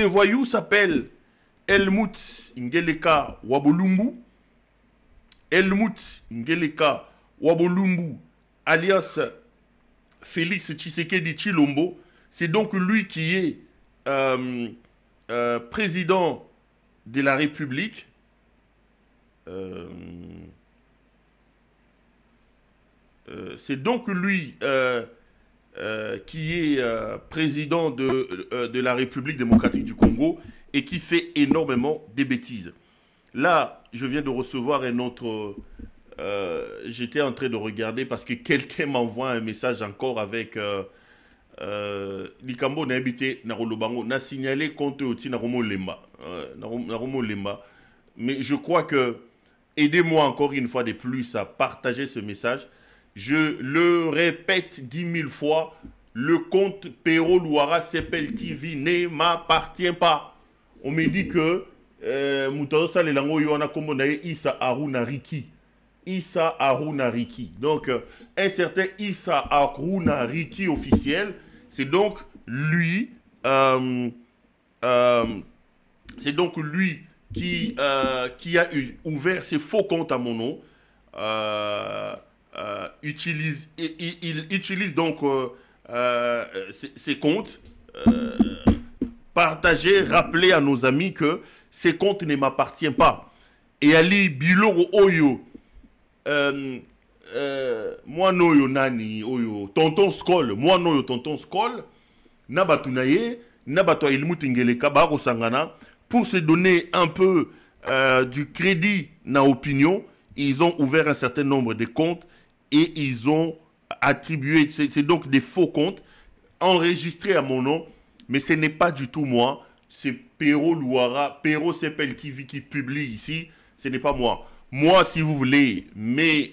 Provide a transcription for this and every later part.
Ce voyou s'appelle Helmut Ngeleka Wabolumbu. Helmut Ngeleka Wabolumbu, alias Félix Tshisekedi Tshilombo. C'est donc lui qui est président de la République. C'est donc lui qui est président de la République démocratique du Congo et qui fait énormément de bêtises. Là, je viens de recevoir un autre... J'étais en train de regarder parce que quelqu'un m'envoie un message encore avec... Likambo n'a habité Narolobango, n'a signalé contre Oti Naromo Lemba. Mais je crois que... Aidez-moi encore une fois de plus à partager ce message. Je le répète 10 000 fois, le compte Pero Louara Sepel TV ne m'appartient pas. On me dit que Moutaosa Lelango Yoana Kombonaye Issa Aruna Riki. Issa Aruna Riki. Donc, un certain Issa Aruna Riki officiel, c'est donc lui, qui a ouvert ses faux comptes à mon nom. Il utilise donc ces comptes, partager, rappeler à nos amis que ces comptes ne m'appartiennent pas. Et Ali Biloro Oyo, moi noyo nani Oyo, tonton Skol, moi noyo tonton Skol, Nabatunaye, Nabato Helmut Ngeleka, Baro Sangana, pour se donner un peu du crédit na opinion, ils ont ouvert un certain nombre de comptes et ils ont attribué, c'est donc des faux comptes enregistrés à mon nom, mais ce n'est pas du tout moi, c'est Pero Louara, Pero Sepel TV qui publie ici, ce n'est pas moi. Moi, si vous voulez, mais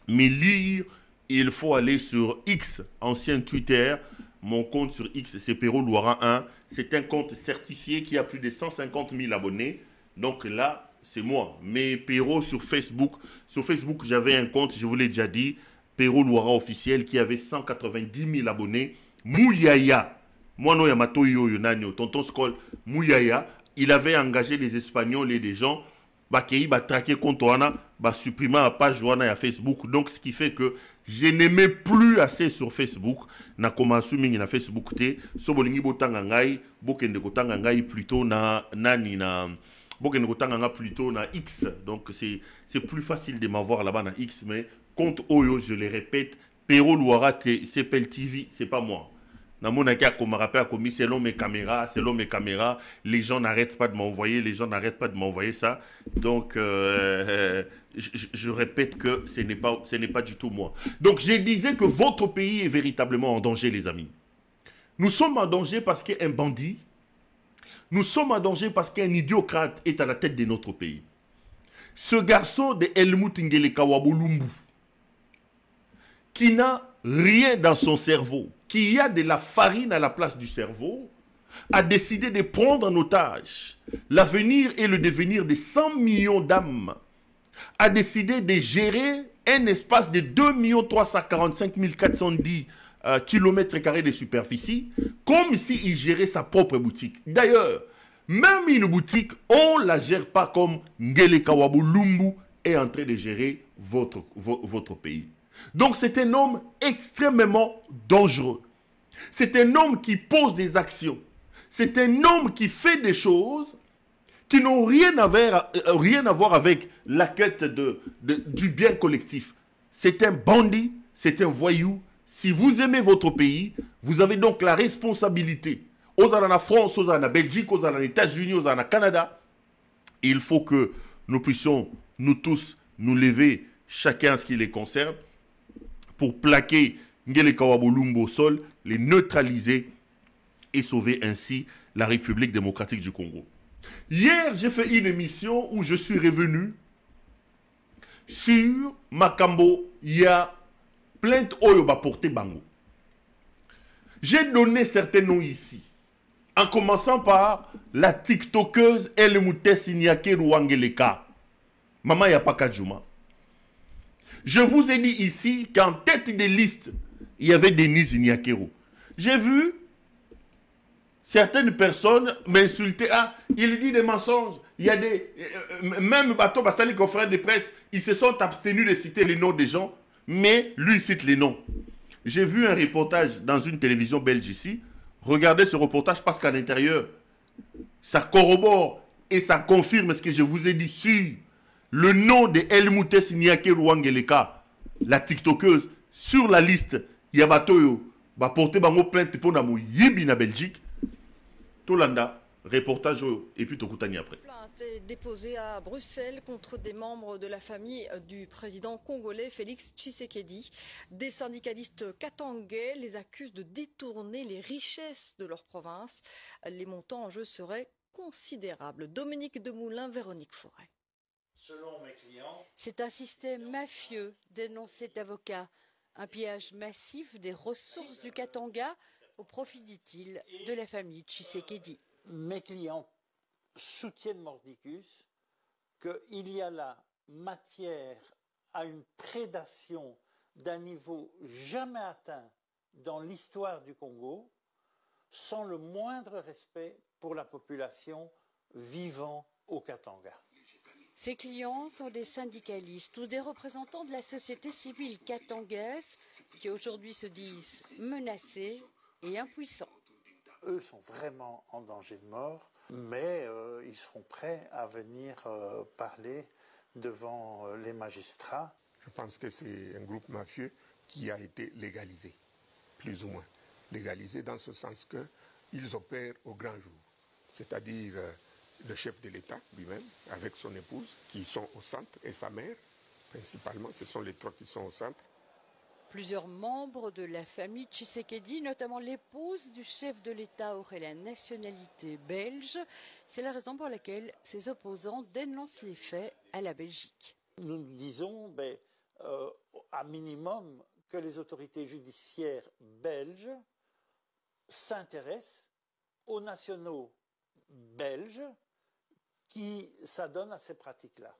lire, il faut aller sur X, ancien Twitter. Mon compte sur X, c'est Pero Louara 1. C'est un compte certifié qui a plus de 150 000 abonnés. Donc là, c'est moi. Mais Pero sur Facebook, j'avais un compte, je vous l'ai déjà dit, Pero Louara officiel, qui avait 190 000 abonnés. Mouyaya, moi non Yamato Yonanyo, Tonton Skol, Mouyaya, il avait engagé les Espagnols et des gens, qui ont traqué contre Wana, supprimer la page Wana à Facebook. Donc, ce qui fait que je n'aimais plus assez sur Facebook. Na commencé na Facebook te, so bolingi botanga ngai, bokende kotanga ngai plutôt na nani na bokende kotanga nga plutôt na X. Donc, c'est plus facile de m'avoir là-bas na X, mais contre Oyo, je le répète, Pero Louara Sepel TV, c'est pas moi. Selon mes caméras, les gens n'arrêtent pas de m'envoyer, ça. Donc, je répète que ce n'est pas du tout moi. Donc, je disais que votre pays est véritablement en danger, les amis. Nous sommes en danger parce qu'un bandit, nous sommes en danger parce qu'un idiocrate est à la tête de notre pays. Ce garçon de Helmut Ngeleka Wabolumbu, qui n'a rien dans son cerveau, qui a de la farine à la place du cerveau, a décidé de prendre en otage l'avenir et le devenir de 100 millions d'âmes, a décidé de gérer un espace de 2 345 410 km² de superficie, comme s'il gérait sa propre boutique. D'ailleurs, même une boutique, on ne la gère pas comme Ngeleka Wabolumbu est en train de gérer votre pays. Donc c'est un homme extrêmement dangereux. C'est un homme qui pose des actions. C'est un homme qui fait des choses qui n'ont rien à voir avec la quête du bien collectif. C'est un bandit, c'est un voyou. Si vous aimez votre pays, vous avez donc la responsabilité. Aux en France, aux en Belgique, aux en États-Unis, aux en Canada. Il faut que nous puissions, nous tous, nous lever, chacun ce qui les concerne, pour plaquer Ngeleka Wabolumbu au sol, les neutraliser et sauver ainsi la République démocratique du Congo. Hier, j'ai fait une émission où je suis revenu sur Makambo, il y a plainte Oyoba porté Bango. J'ai donné certains noms ici, en commençant par la TikTokeuse Helmut Sinyake Ngeleka, Maman Yapaka Djouma. Je vous ai dit ici qu'en tête des listes, il y avait Denise Nyakero. J'ai vu certaines personnes m'insultaient. Ah, il dit des mensonges. Il y a des... même Bateau Bassali, confrère de presse, ils se sont abstenus de citer les noms des gens, mais lui il cite les noms. J'ai vu un reportage dans une télévision belge ici. Regardez ce reportage parce qu'à l'intérieur, ça corrobore et ça confirme ce que je vous ai dit sur le nom de Helmutes Niake Rwangeleka, la TikTokeuse, sur la liste. Il y a Batoyo, va porter bango plainte pour na yibi na Belgique. Tolanda, reportage et puis Tokutani après. Plainte est déposée à Bruxelles contre des membres de la famille du président congolais Félix Tshisekedi. Des syndicalistes katangais les accusent de détourner les richesses de leur province. Les montants en jeu seraient considérables. Dominique Demoulin, Véronique Forêt. Selon mes clients, c'est un système mafieux, dénonce cet avocat. Un pillage massif des ressources du Katanga au profit, dit-il, de la famille Tshisekedi. Mes clients soutiennent Mordicus qu'il y a là matière à une prédation d'un niveau jamais atteint dans l'histoire du Congo, sans le moindre respect pour la population vivant au Katanga. Ses clients sont des syndicalistes ou des représentants de la société civile katangaise qui aujourd'hui se disent menacés et impuissants. Eux sont vraiment en danger de mort, mais ils seront prêts à venir parler devant les magistrats. Je pense que c'est un groupe mafieux qui a été légalisé, plus ou moins. Légalisé dans ce sens qu'ils opèrent au grand jour, c'est-à-dire le chef de l'État lui-même, avec son épouse, qui sont au centre, et sa mère, principalement, ce sont les trois qui sont au centre. Plusieurs membres de la famille Tshisekedi, notamment l'épouse du chef de l'État, auraient la nationalité belge. C'est la raison pour laquelle ses opposants dénoncent les faits à la Belgique. Nous nous disons, à minimum, que les autorités judiciaires belges s'intéressent aux nationaux belges qui s'adonnent à ces pratiques-là.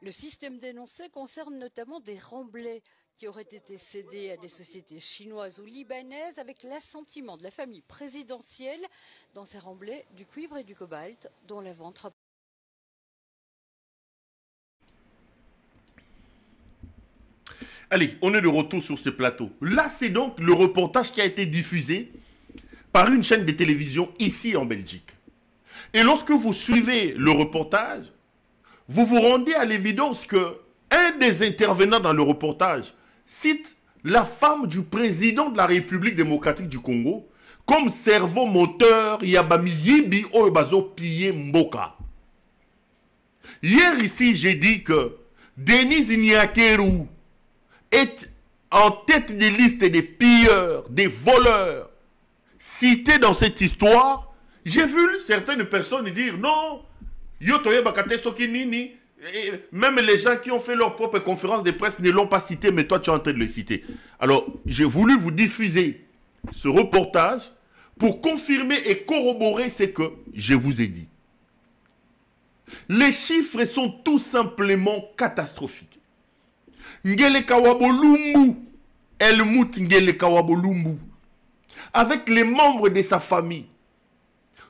Le système dénoncé concerne notamment des remblais qui auraient été cédés à des sociétés chinoises ou libanaises avec l'assentiment de la famille présidentielle. Dans ces remblais, du cuivre et du cobalt, dont la vente rapporte. Allez, on est de retour sur ce plateau. Là, c'est donc le reportage qui a été diffusé par une chaîne de télévision ici en Belgique. Et lorsque vous suivez le reportage, vous vous rendez à l'évidence que un des intervenants dans le reportage cite la femme du président de la République démocratique du Congo comme cerveau moteur Yabami Yibi Oebazo Pillé Mboka. Hier ici, j'ai dit que Denis Nyakeru est en tête des listes des pilleurs, des voleurs cités dans cette histoire. J'ai vu certaines personnes dire non, même les gens qui ont fait leur propre conférence de presse ne l'ont pas cité, mais toi tu es en train de le citer. Alors, j'ai voulu vous diffuser ce reportage pour confirmer et corroborer ce que je vous ai dit. Les chiffres sont tout simplement catastrophiques. Ngele Kawabolumbu, Helmut Ngele Kawabolumbu, avec les membres de sa famille,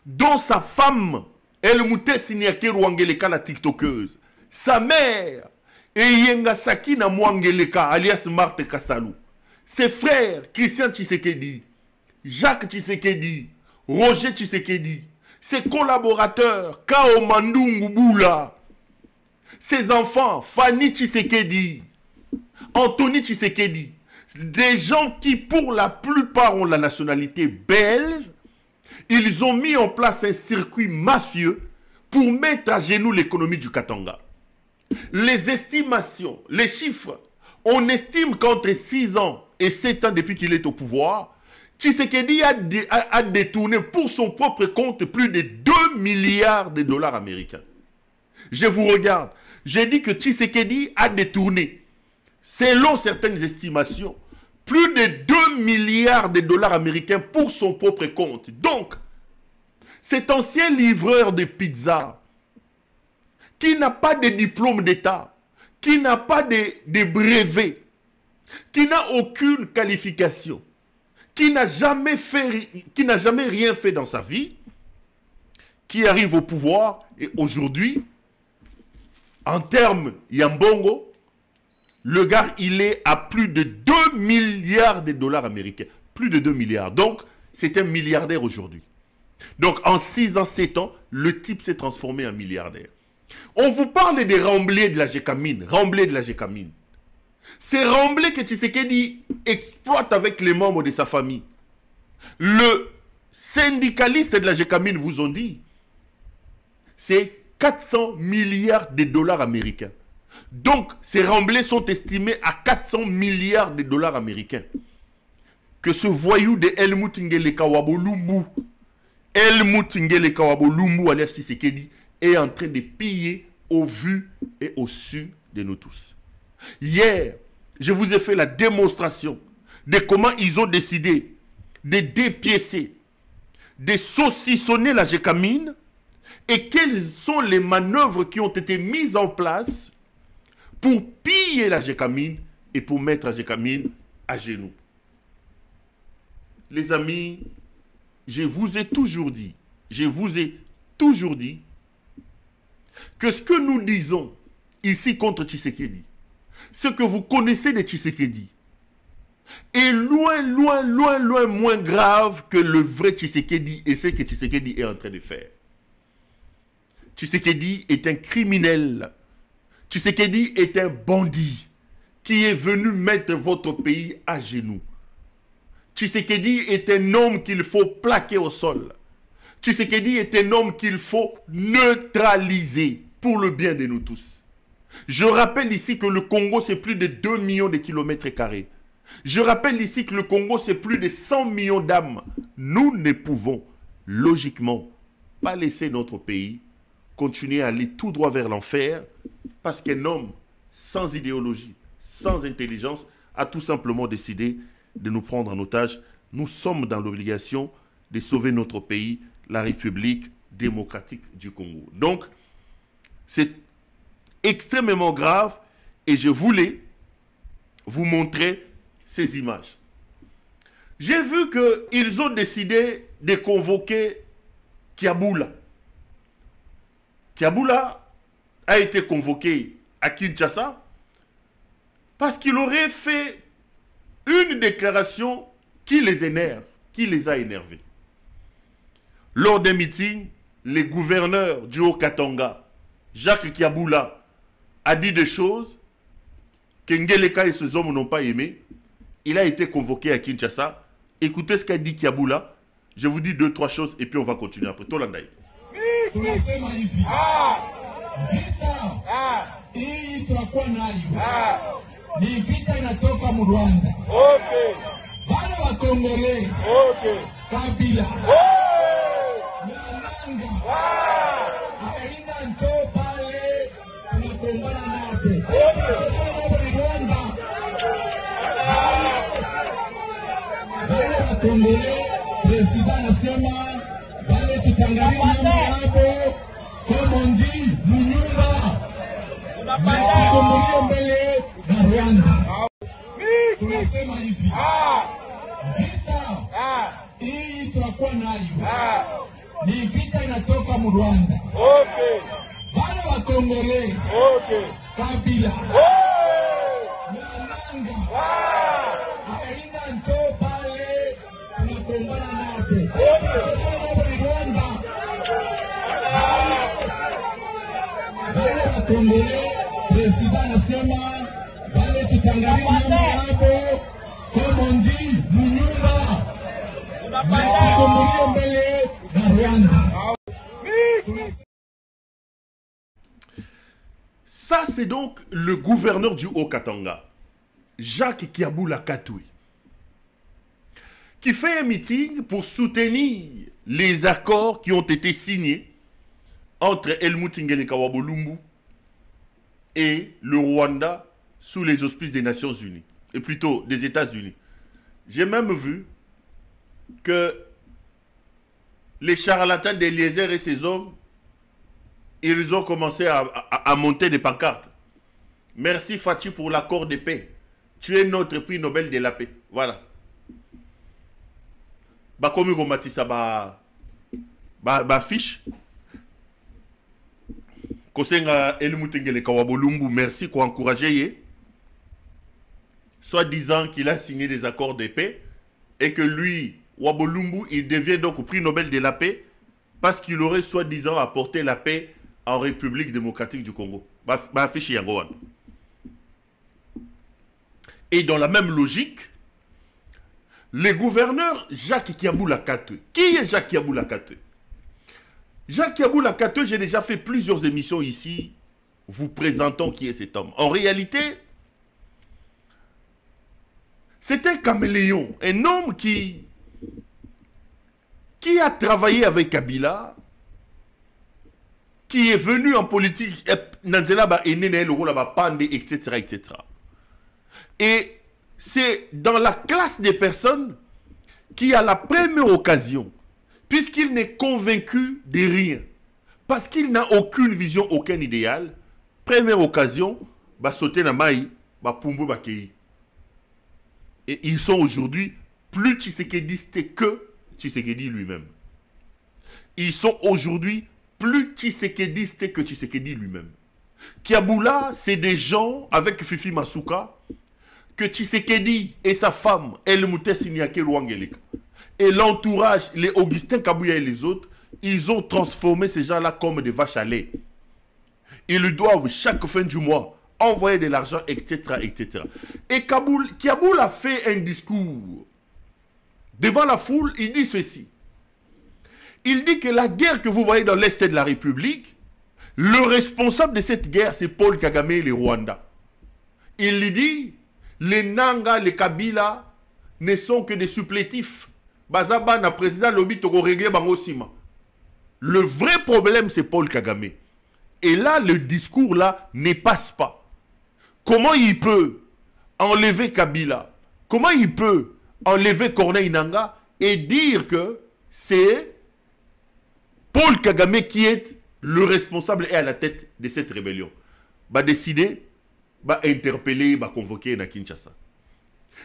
dont sa femme, Helmute Siniake Rwangeleka, la TikTokeuse, sa mère, Eyenga Sakina Mwangeleka, alias Marthe Kassalou, ses frères, Christian Tshisekedi, Jacques Tshisekedi, Roger Tshisekedi, ses collaborateurs, Kao Mandungu Boula, ses enfants, Fanny Tshisekedi, Anthony Tshisekedi, des gens qui pour la plupart ont la nationalité belge. Ils ont mis en place un circuit mafieux pour mettre à genoux l'économie du Katanga. Les estimations, les chiffres, on estime qu'entre 6 ans et 7 ans depuis qu'il est au pouvoir, Tshisekedi a détourné pour son propre compte plus de 2 milliards de dollars américains. Je vous regarde, j'ai dit que Tshisekedi a détourné, selon certaines estimations, plus de 2 milliards de dollars américains pour son propre compte. Donc, cet ancien livreur de pizza, qui n'a pas de diplôme d'État, qui n'a pas de brevet, qui n'a aucune qualification, qui n'a jamais rien fait dans sa vie, qui arrive au pouvoir, et aujourd'hui, en termes Yambongo, le gars, il est à plus de 2 milliards de dollars américains. Plus de 2 milliards. Donc, c'est un milliardaire aujourd'hui. Donc, en 6 ans, 7 ans, le type s'est transformé en milliardaire. On vous parle des remblais de la Gécamine. Remblais de la Gécamine. Ces remblais que Tshisekedi exploite avec les membres de sa famille. Le syndicaliste de la Gécamine vous ont dit, c'est 400 milliards de dollars américains. Donc, ces remblais sont estimés à 400 milliards de dollars américains. Que ce voyou de Helmut Ngele Kawabo Lumbu, alias Tshisekedi, est en train de piller au vu et au su de nous tous. Hier, je vous ai fait la démonstration de comment ils ont décidé de dépiécer, de saucissonner la Gécamine et quelles sont les manœuvres qui ont été mises en place pour piller la Gécamine et pour mettre la Gécamine à genoux. Les amis, je vous ai toujours dit que ce que nous disons ici contre Tshisekedi, ce que vous connaissez de Tshisekedi, est loin moins grave que le vrai Tshisekedi et ce que Tshisekedi est en train de faire. Tshisekedi est un criminel. Tshisekedi est un bandit qui est venu mettre votre pays à genoux. Tshisekedi est un homme qu'il faut plaquer au sol. Tshisekedi est un homme qu'il faut neutraliser pour le bien de nous tous. Je rappelle ici que le Congo, c'est plus de 2 millions de kilomètres carrés. Je rappelle ici que le Congo, c'est plus de 100 millions d'âmes. Nous ne pouvons, logiquement, pas laisser notre pays continuer à aller tout droit vers l'enfer parce qu'un homme sans idéologie, sans intelligence, a tout simplement décidé de nous prendre en otage. Nous sommes dans l'obligation de sauver notre pays, la République démocratique du Congo. Donc, c'est extrêmement grave et je voulais vous montrer ces images. J'ai vu qu'ils ont décidé de convoquer Kiaboula. Kiaboula a été convoqué à Kinshasa parce qu'il aurait fait une déclaration qui les énerve, qui les a énervés. Lors d'un meeting, le gouverneur du Haut-Katanga, Jacques Kiaboula, a dit des choses que Ngeleka et ses hommes n'ont pas aimées. Il a été convoqué à Kinshasa. Écoutez ce qu'a dit Kiaboula. Je vous dis 2-3 choses et puis on va continuer après. Tolandaï. Ni vita inatoka mu Rwanda. Okay. Bale wa Kongole. Okay. Kabila. Nanga. Aina nto pale tunagombana nape. Okay. Rwanda. Bale wa Kongole, president anasema bale tutangalia mambo hapo kama ndi munyumba. Tunasumulia mbele za Rwanda. Tunasema hivi. Vita hii tutakuwa nayo. Ni vita inatoka mu Rwanda. Okay. Bale wa Kongole. Okay. Kabila. Nanga. Aina nto pale tunagombana nape. Okay. Rwanda. Bale wa Kongole, president anasema bale tutangalia mambo hapo kama ndi munyumba. Tunasumulia mbele za Rwanda. Ça, c'est donc le gouverneur du Haut-Katanga, Jacques Kiaboula Katoué, qui fait un meeting pour soutenir les accords qui ont été signés entre Helmut Ngele Kawabo Lumbu et le Rwanda sous les auspices des Nations Unies, et plutôt des États-Unis. J'ai même vu que les charlatans d'Eliezer et ses hommes, ils ont commencé à monter des pancartes. Merci Fachi pour l'accord de paix. Tu es notre prix Nobel de la paix. Voilà. bakomi komatisa ba fiche kosenga Elimutengele Kawabolumbu merci ko encourager ye soit disant qu'il a signé des accords de paix et que lui Wabolumbu il devient donc au prix Nobel de la paix parce qu'il aurait soi-disant apporté la paix en République démocratique du Congo. Ba fiche yango wana. Et dans la même logique, le gouverneur Jacques Kiaboula Katwe. Qui est Jacques Kiaboula Katwe? Jacques Kiaboula Katwe, j'ai déjà fait plusieurs émissions ici, vous présentant qui est cet homme. En réalité, c'est un caméléon, un homme qui a travaillé avec Kabila, qui est venu en politique, etc. Et c'est dans la classe des personnes qui, à la première occasion, puisqu'il n'est convaincu de rien, parce qu'il n'a aucune vision, aucun idéal, première occasion, va sauter la maille, va pumbo bakei. Et ils sont aujourd'hui plus tshisekédistes que Tshisekedi lui-même. Ils sont aujourd'hui plus tshisekédistes que Tshisekedi lui-même. Kiaboula, c'est des gens, avec Fifi Masuka, que Tshisekedi et sa femme, Elimute Siniake Luangeleka, et l'entourage, les Augustin Kabouya et les autres, ils ont transformé ces gens-là comme des vaches à lait. Ils lui doivent chaque fin du mois envoyer de l'argent, etc., etc. Et Kiaboul a fait un discours devant la foule, il dit ceci. Il dit que la guerre que vous voyez dans l'Est de la République, le responsable de cette guerre, c'est Paul Kagame et les Rwandais. Il lui dit, les Nanga, les Kabila ne sont que des supplétifs. Bazaba na président Lobi Togo réglé Bangosima. Le vrai problème, c'est Paul Kagame. Et là, le discours là ne passe pas. Comment il peut enlever Kabila? Comment il peut enlever Corneille Nangaa et dire que c'est Paul Kagame qui est le responsable et à la tête de cette rébellion? Va décider, va interpeller, va convoquer na Kinshasa.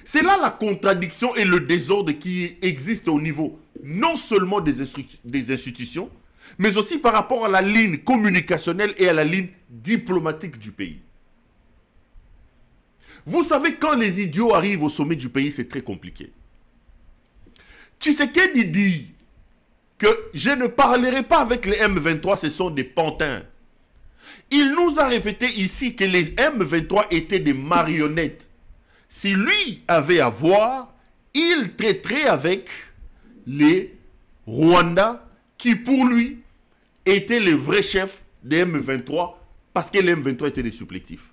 C'est là la contradiction et le désordre qui existe au niveau non seulement des institutions, mais aussi par rapport à la ligne communicationnelle et à la ligne diplomatique du pays. Vous savez, quand les idiots arrivent au sommet du pays, c'est très compliqué. Tshisekedi dit que je ne parlerai pas avec les M23, ce sont des pantins. Il nous a répété ici que les M23 étaient des marionnettes. Si lui avait à voir, il traiterait avec les Rwandais qui, pour lui, étaient les vrais chefs des M23 parce que les M23 étaient des supplétifs.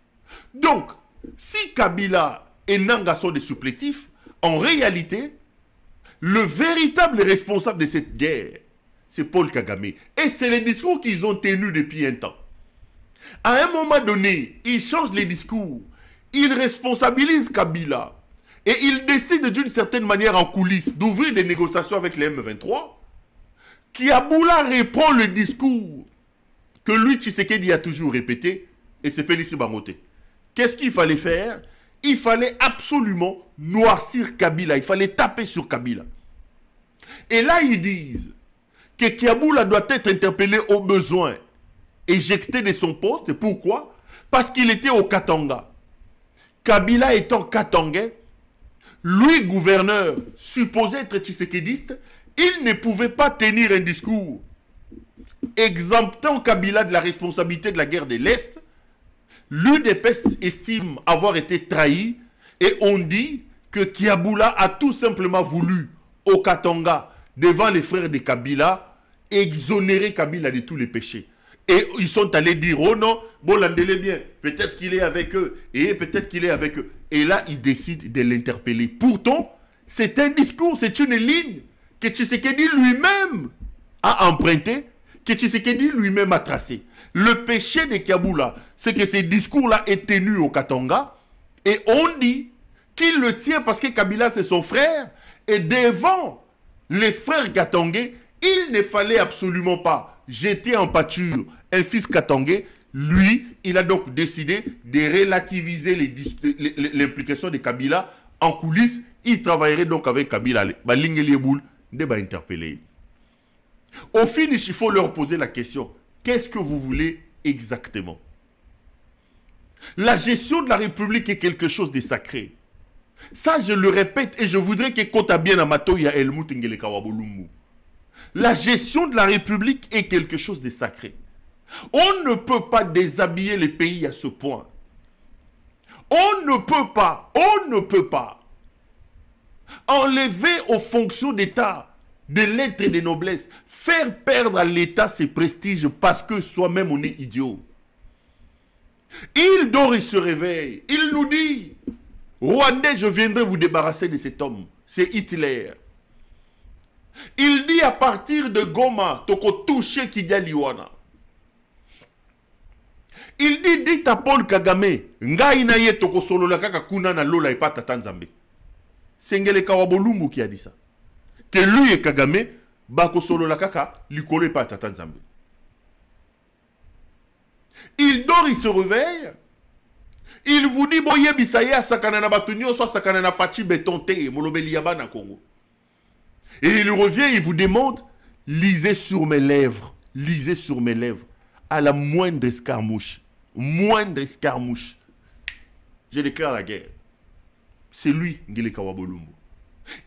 Donc, si Kabila et Nangaa sont des supplétifs, en réalité, le véritable responsable de cette guerre, c'est Paul Kagame. Et c'est les discours qu'ils ont tenus depuis un temps. À un moment donné, ils changent les discours. Ils responsabilisent Kabila. Et ils décident d'une certaine manière en coulisses d'ouvrir des négociations avec les M23. Kiaboula reprend le discours que lui, Tshisekedi, a toujours répété. Et c'est Pélissi Bangote. Qu'est-ce qu'il fallait faire? Il fallait absolument noircir Kabila. Il fallait taper sur Kabila. Et là, ils disent que Kiaboula doit être interpellé au besoin, éjecté de son poste. Pourquoi? Parce qu'il était au Katanga. Kabila étant katangais, lui, gouverneur, supposé être tshisekédiste, il ne pouvait pas tenir un discours exemptant Kabila de la responsabilité de la guerre de l'Est. L'UDPS estime avoir été trahi et on dit que Kiaboula a tout simplement voulu, au Katanga, devant les frères de Kabila, exonérer Kabila de tous les péchés. Et ils sont allés dire, oh non, bon, l'andélé bien, peut-être qu'il est avec eux, et peut-être qu'il est avec eux. Et là, ils décident de l'interpeller. Pourtant, c'est un discours, c'est une ligne que Tshisekedi lui-même a empruntée, que Tshisekedi lui-même a tracée. Le péché de Kiaboula, c'est que ce discours-là est tenu au Katanga, et on dit qu'il le tient parce que Kabila, c'est son frère, et devant les frères katangais, il ne fallait absolument pas jeter en pâture un fils katangais. Lui, il a donc décidé de relativiser l'implication de Kabila en coulisses. Il travaillerait donc avec Kabila. débat interpellé. Au finish, il faut leur poser la question. Qu'est-ce que vous voulez exactement? La gestion de la République est quelque chose de sacré. Ça, je le répète et je voudrais que Kota bien Amato ya Helmut Ngeleka Wabolumbu. La gestion de la République est quelque chose de sacré. On ne peut pas déshabiller les pays à ce point. On ne peut pas enlever aux fonctions d'État des lettres et des noblesses, faire perdre à l'État ses prestiges parce que soi-même on est idiot. Il dort, il se réveille, il nous dit, Rwandais, je viendrai vous débarrasser de cet homme, c'est Hitler. Il dit à partir de Goma, toko touché Kigali-Wana. Il dit, dites à Paul Kagame, ngai na ye toko solo la kaka kuna na lola et pas Tanzambé. C'est Ngeleka Wabolumbu qui a dit ça. Que lui et Kagame, bako solo la kaka, likolo et pas Tanzambé. Il dort, il se réveille. Il vous dit, boye bisaye sakana na batunio, soit sakana na fachi betonte, molobeli yabana Congo. Et il revient, il vous demande, lisez sur mes lèvres, à la moindre escarmouche. Je déclare la guerre. C'est lui, Ngeleka Wabolumbu.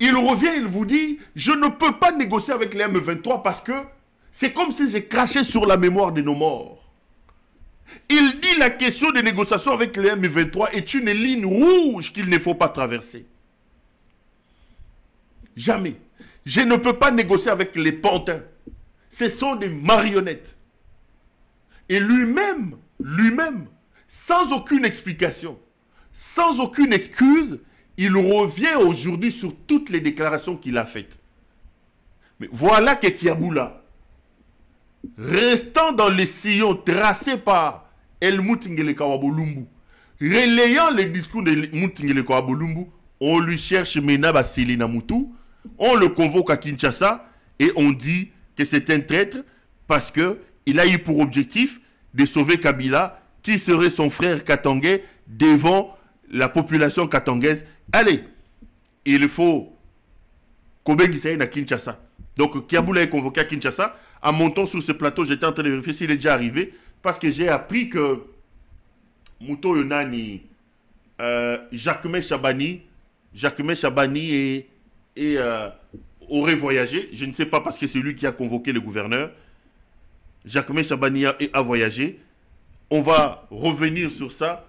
Il revient, il vous dit, je ne peux pas négocier avec les M23 parce que c'est comme si j'ai craché sur la mémoire de nos morts. Il dit la question des négociations avec les M23 est une ligne rouge qu'il ne faut pas traverser. Jamais. Je ne peux pas négocier avec les pantins. Ce sont des marionnettes. Et lui-même, sans aucune explication, sans aucune excuse, il revient aujourd'hui sur toutes les déclarations qu'il a faites. Mais voilà que Kiaboula, restant dans les sillons tracés par Helmut Ngeleka Wabolumbu, relayant les discours de Helmut Ngeleka Wabolumbu, on lui cherche Mena Basili Namutu, on le convoque à Kinshasa et on dit que c'est un traître parce qu'il a eu pour objectif de sauver Kabila, qui serait son frère katangais, devant la population katangaise. Allez, il faut Kobengi Saïn à Kinshasa. Donc Kiaboula est convoqué à Kinshasa. En montant sur ce plateau, j'étais en train de vérifier s'il est déjà arrivé, parce que j'ai appris que Mouto Yonani, Jacquemin Chabani aurait voyagé. Je ne sais pas parce que c'est lui qui a convoqué le gouverneur. Jacquemin Chabani a voyagé. On va revenir sur ça.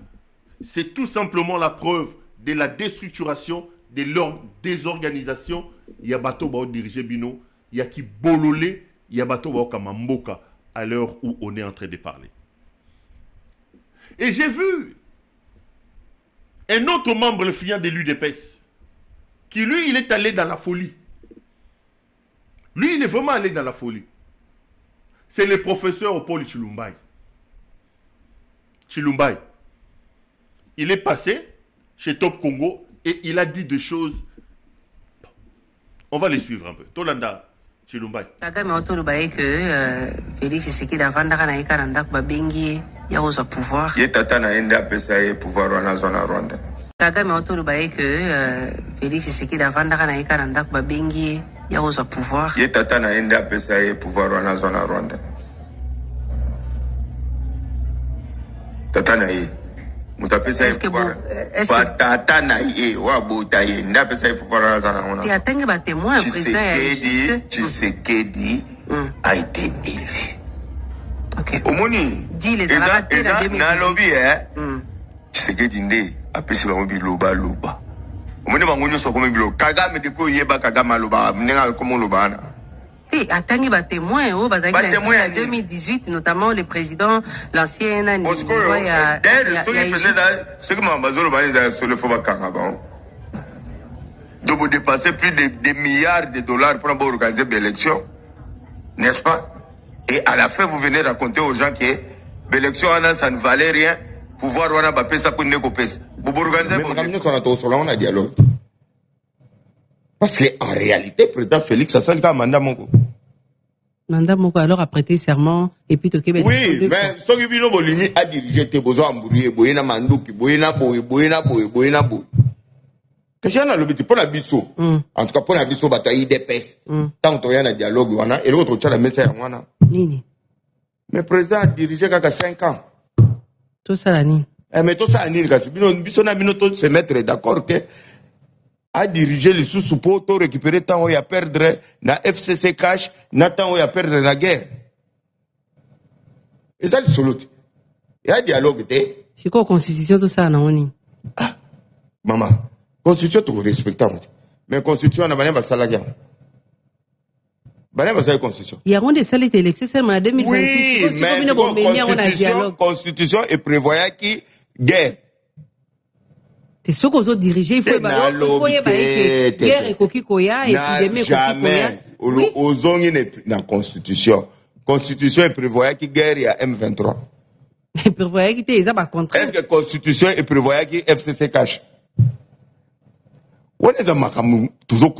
C'est tout simplement la preuve de la déstructuration, de leur désorganisation. Il y a bateau bao dirigé Bino, il y a qui bololé, il y a bateau bao kamamboka à l'heure où on est en train de parler. Et j'ai vu un autre membre, le filial de l'UDPS, qui lui, il est allé dans la folie. Lui, il est vraiment allé dans la folie. C'est le professeur Paul Chilumbai. Il est passé chez Top Congo et il a dit des choses. On va les suivre un peu. Tolanda Chilumbai. Kagame otolobaye que Félix Tshisekedi avandaka na ekaranda ko babengi ya kozwa pouvoir. Ye tata na enda pesa ye pouvoir wana zona Rwanda. Kagame otolobaye que Félix Tshisekedi avandaka na ekaranda ko babengi ya kozwa pouvoir. Ye tata na enda pesa ye pouvoir wana zona Rwanda. Tata na ye. Est-ce que vous... Tata na ye, wabota ye, nda pesa ye pouvoir wana zona Rwanda. Tu attends que témoin président Tshisekedi a été élu. OK. Omoni. Dis les arabatés dans 2018. Na lobby Tshisekedi nde apesi bango biloba loba. Omoni bango nyoso comme bilo Kagame depuis yeba Kagame loba, mnenga comme loba na. Attendez, témoin, en 2018, notamment le président, l'ancien, de vous dépasser plus de milliards de dollars pour organiser des élections, n'est-ce pas? Et à la fin, vous venez raconter aux gens que l'élection, ça ne valait rien, pouvoir on a pas ça pour négocier. Vous organisez un dialogue. Parce qu'en réalité, le président Félix a fait un mandat moko. Mandat moko alors a prêté serment et puis au Québec. Oui, mais ce qui vient de a dirigé tes besoins embrouillés, boyena manduki, boyena boy. Question na lobby pour la biso. En tout cas pour la biso bato IDPS. Tant que y a un dialogue wana et l'autre tcha la message wana. Nini. Mais président a dirigé kaka 5 ans. Tout ça la nini. Mais tout ça nini kasi biso na bino to se mettre d'accord que a diriger les sous pour récupérer tant où y a perdre na FCC cash na tant où y a perdre la guerre. Et ça le solo. Il y a dialogue té. C'est quoi constitution tout ça na oni? Ah maman. Constitution tu respectes mais constitution na bana ba salaga. Bana ba salaga constitution. Il y a un des salles d'élection seulement en 2026. Oui, mais constitution et prévoyait qui guerre. C'est ce qu'on a dirigé, il faut y aller guerre et coquille koya et épidémie coquille koya. Oui. Ozongi na constitution. Constitution et prévoyait qui guerre il y a M23. Et prévoyait qui était pas contraire. Est-ce que constitution et prévoyait qui FCC cash? On est toujours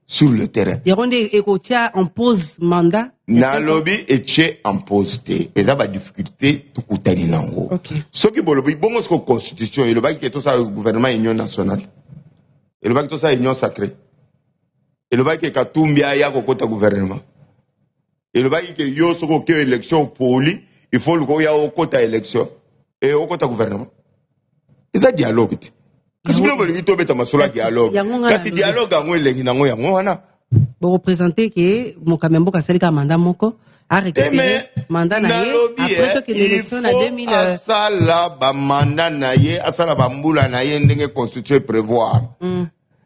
sur le terrain. Il y a un des écoutiers en pause mandat. Na lobby et tché en pause té. Et ça va difficulté tout coutani nango. Ce qui bolobi bon ce constitution et le bail qui est tout ça gouvernement union nationale. Et le bail tout ça union sacrée. Et le bail qui est katumbia ya kokota gouvernement. Et le bail qui est yo soko ke élection poli, il faut le go ya okota élection et okota gouvernement. Et ça dialogue. Qu'est-ce que vous voulez dire beta masolo dialogue? Kasi dialogue ango elengi nango yango wana. Vous représentez que mon Kamembo Kasali ka mandat moko a récupéré mandat naie après que l'élection en 2000 asala ba mandat naie asala ba mbula naie ndenge constitution prévoir.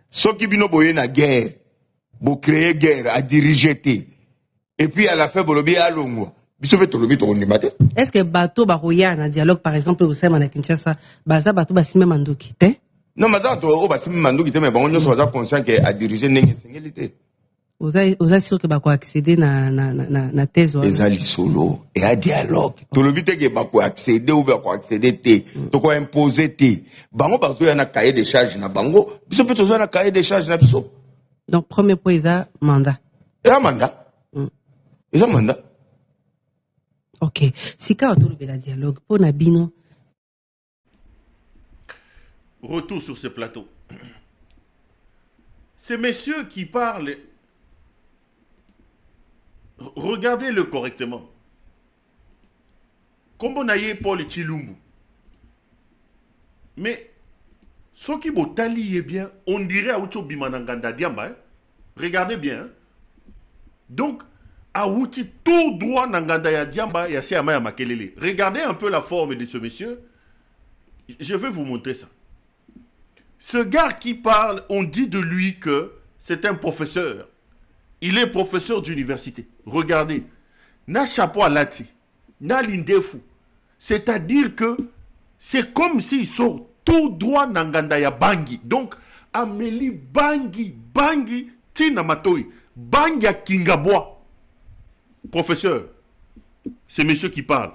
Soki bino boye na guerre, bo créer guerre à diriger té. Et puis à la fin bolobi alongwa. Est-ce que bateau baroya na dialogue par exemple au sein de Kinshasa, baza bateau basime mandoki té? Non, mais ça, tu vas pas mandoki té mais bon, nous sommes conscients que à diriger ndenge singélité. Vous avez sûr que bako accéder na thèse ou les ali solo et à dialogue. Tout le but est que bako accéder ou bako accéder té, to ko imposer té. Bango bazo ya na cahier de charge na bango, biso peut tozo na cahier de charge na biso. Donc premier point isa mandat. Et un mandat. Et un mandat. Ok. Si ka autour de la dialogue pour Nabino. Retour sur ce plateau. Ces messieurs qui parlent, regardez-le correctement. Comme on a eu Paul Chilumbu. Mais ce qui est bien, on dirait à Oucho Bimananganda Diamba. Regardez bien. Donc, Aouti tout droit Nanganda ya Diamba ya Siama ya Makelele. Regardez un peu la forme de ce monsieur. Je vais vous montrer ça. Ce gars qui parle, on dit de lui que c'est un professeur. Il est professeur d'université. Regardez. Na chapeau à lati. Na lindefu. C'est-à-dire que c'est comme s'il sort tout droit Nanganda ya Bangi. Donc, Amélie Bangi, Bangi, Tina Matoi, Bangi à Kingabois. Professeur, c'est monsieur qui parle.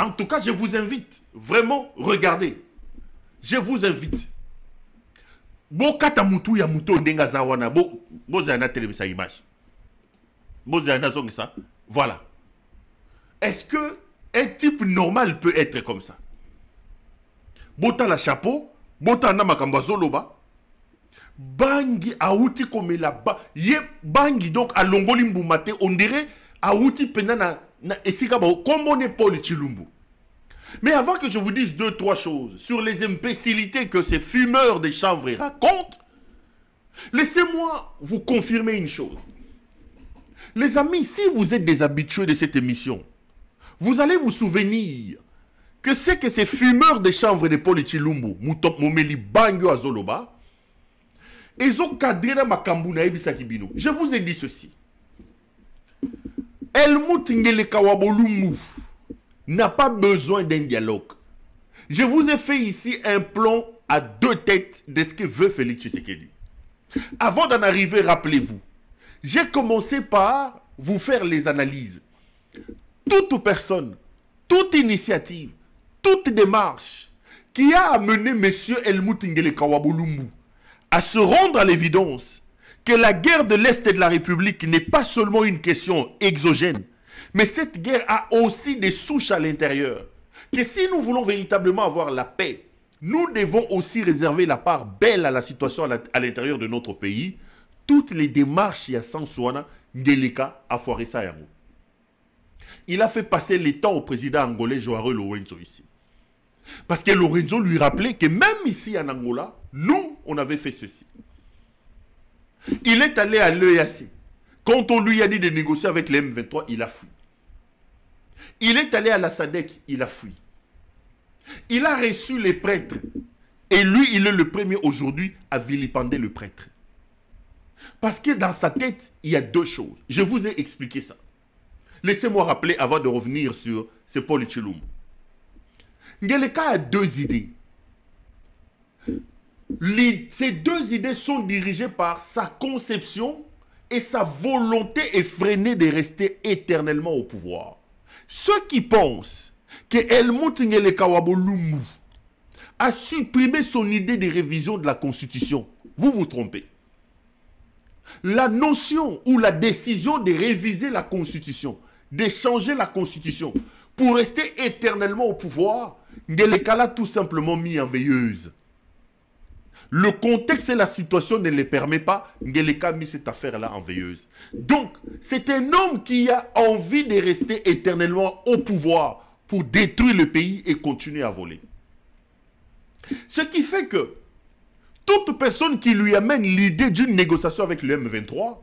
En tout cas, je vous invite, vraiment, regardez. Je vous invite. Bokata mutu ya muto ndenga zawana. Bozana télévision image. Bozana zong ça. Voilà. Est-ce que un type normal peut être comme ça? Bota la chapeau, bota na makamba zoloba. Bangi aouti comme là-bas. Ye bangi donc à Longolimbu maté, on dirait aouti penana na esika ba comme on est Paul Chilumbu. Mais avant que je vous dise 2-3 choses sur les imbécilités que ces fumeurs de chanvre racontent, laissez-moi vous confirmer une chose. Les amis, si vous êtes des habitués de cette émission, vous allez vous souvenir que c'est que ces fumeurs de chanvre de Paul Chilumbu, Moutop Momeli Bangyo Azoloba, ils ont cadré dans ma Kambuna Ebisa Kibino. Je vous ai dit ceci. Helmut Ngele Kawabolumbu n'a pas besoin d'un dialogue. Je vous ai fait ici un plan à 2 têtes de ce que veut Félix Tshisekedi. Avant d'en arriver, rappelez-vous, j'ai commencé par vous faire les analyses. Toute personne, toute initiative, toute démarche qui a amené M. Helmut Ngele Kawabolumbu à se rendre à l'évidence que la guerre de l'Est de la République n'est pas seulement une question exogène, mais cette guerre a aussi des souches à l'intérieur. Que si nous voulons véritablement avoir la paix nous devons aussi réserver la part belle à la situation à l'intérieur de notre pays. Toutes les démarches, il y a sans soin, Ngeleka a foiré ça. Il a fait passer les temps au président angolais Joao Lourenço ici. Parce que Lourenço lui rappelait que même ici en Angola, nous, on avait fait ceci. Il est allé à l'EAC. Quand on lui a dit de négocier avec les M23, il a fui. Il est allé à la SADC, il a fui. Il a reçu les prêtres. Et lui, il est le premier aujourd'hui à vilipender le prêtre. Parce que dans sa tête, il y a deux choses. Je vous ai expliqué ça. Laissez-moi rappeler avant de revenir sur ce Paul Tshilumba. Ngeleka a deux idées. Ces deux idées sont dirigées par sa conception et sa volonté effrénée de rester éternellement au pouvoir. Ceux qui pensent que Helmut Ngeleka Wabolumbu a supprimé son idée de révision de la Constitution, vous vous trompez. La notion ou la décision de réviser la Constitution, de changer la Constitution pour rester éternellement au pouvoir, Ngeleka l'a tout simplement mis en veilleuse. Le contexte et la situation ne le permet pas. Ngeleka a mis cette affaire-là en veilleuse. Donc, c'est un homme qui a envie de rester éternellement au pouvoir pour détruire le pays et continuer à voler. Ce qui fait que toute personne qui lui amène l'idée d'une négociation avec le M23,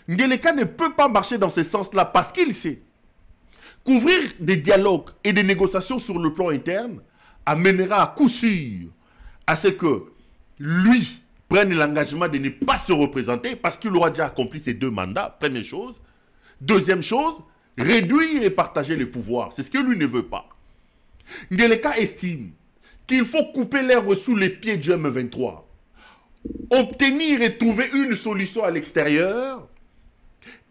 Ngeleka ne peut pas marcher dans ce sens-là parce qu'il sait qu'ouvrir des dialogues et des négociations sur le plan interne amènera à coup sûr à ce que lui prenne l'engagement de ne pas se représenter parce qu'il aura déjà accompli ses deux mandats, première chose. Deuxième chose, réduire et partager les pouvoirs. C'est ce que lui ne veut pas. Ngeleka estime qu'il faut couper l'herbe sous les pieds du M23, obtenir et trouver une solution à l'extérieur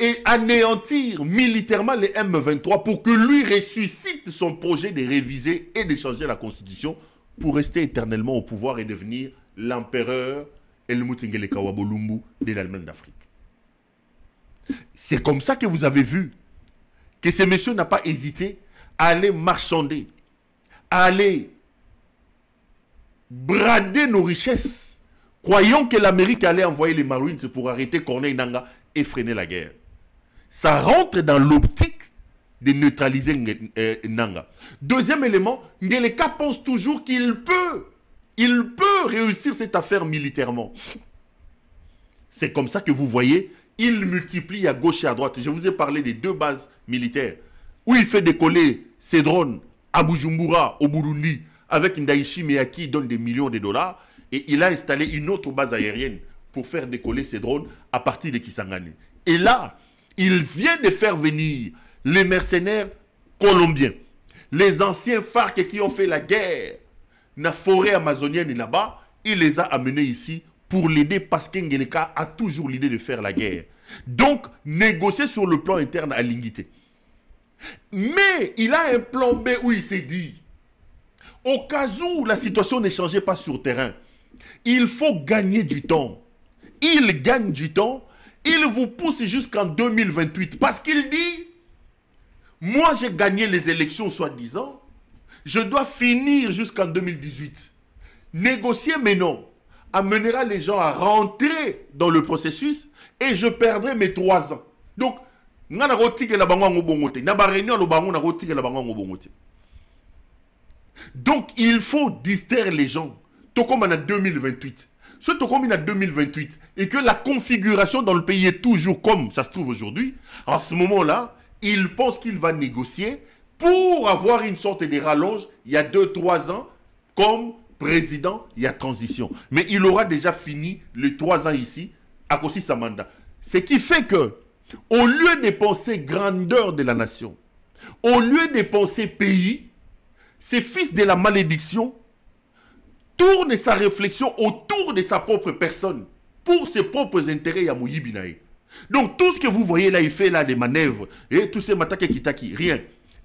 et anéantir militairement les M23 pour que lui ressuscite son projet de réviser et de changer la Constitution pour rester éternellement au pouvoir et devenir l'empereur Helmut Ngeleka Wabolumbu de l'Allemagne d'Afrique. C'est comme ça que vous avez vu que ce monsieur n'a pas hésité à aller marchander, à aller brader nos richesses, croyant que l'Amérique allait envoyer les Marines pour arrêter Corneille Nangaa et freiner la guerre. Ça rentre dans l'optique de neutraliser Nangaa. Deuxième élément, Ngeleka pense toujours qu'il peut réussir cette affaire militairement. C'est comme ça que vous voyez, il multiplie à gauche et à droite. Je vous ai parlé des deux bases militaires où il fait décoller ses drones à Bujumbura, au Burundi, avec Ndaishi Meyaki qui donne des millions de dollars. Et il a installé une autre base aérienne pour faire décoller ses drones à partir de Kisangani. Et là, il vient de faire venir les mercenaires colombiens, les anciens FARC qui ont fait la guerre dans la forêt amazonienne là-bas, il les a amenés ici pour l'aider parce qu'Ngeleka a toujours l'idée de faire la guerre. Donc, négocier sur le plan interne à Lingité. Mais il a un plan B où il s'est dit, au cas où la situation ne changeait pas sur terrain, il faut gagner du temps. Il gagne du temps, il vous pousse jusqu'en 2028 parce qu'il dit, moi j'ai gagné les élections soi-disant, je dois finir jusqu'en 2018. Négocier, mais non, amènera les gens à rentrer dans le processus et je perdrai mes 3 ans. Donc, donc, il faut distraire les gens. Tout comme en 2028. Surtout comme en 2028 et que la configuration dans le pays est toujours comme ça se trouve aujourd'hui, en ce moment-là, il pense qu'il va négocier pour avoir une sorte de rallonge il y a 2-3 ans comme président, il y a transition. Mais il aura déjà fini les 3 ans ici à cause de sa mandat. Ce qui fait que, au lieu de penser grandeur de la nation, au lieu de penser pays, ces fils de la malédiction tourne sa réflexion autour de sa propre personne pour ses propres intérêts à Mouyibinaï. Donc tout ce que vous voyez là, il fait là des manœuvres et tous ces matake kitaki, rien.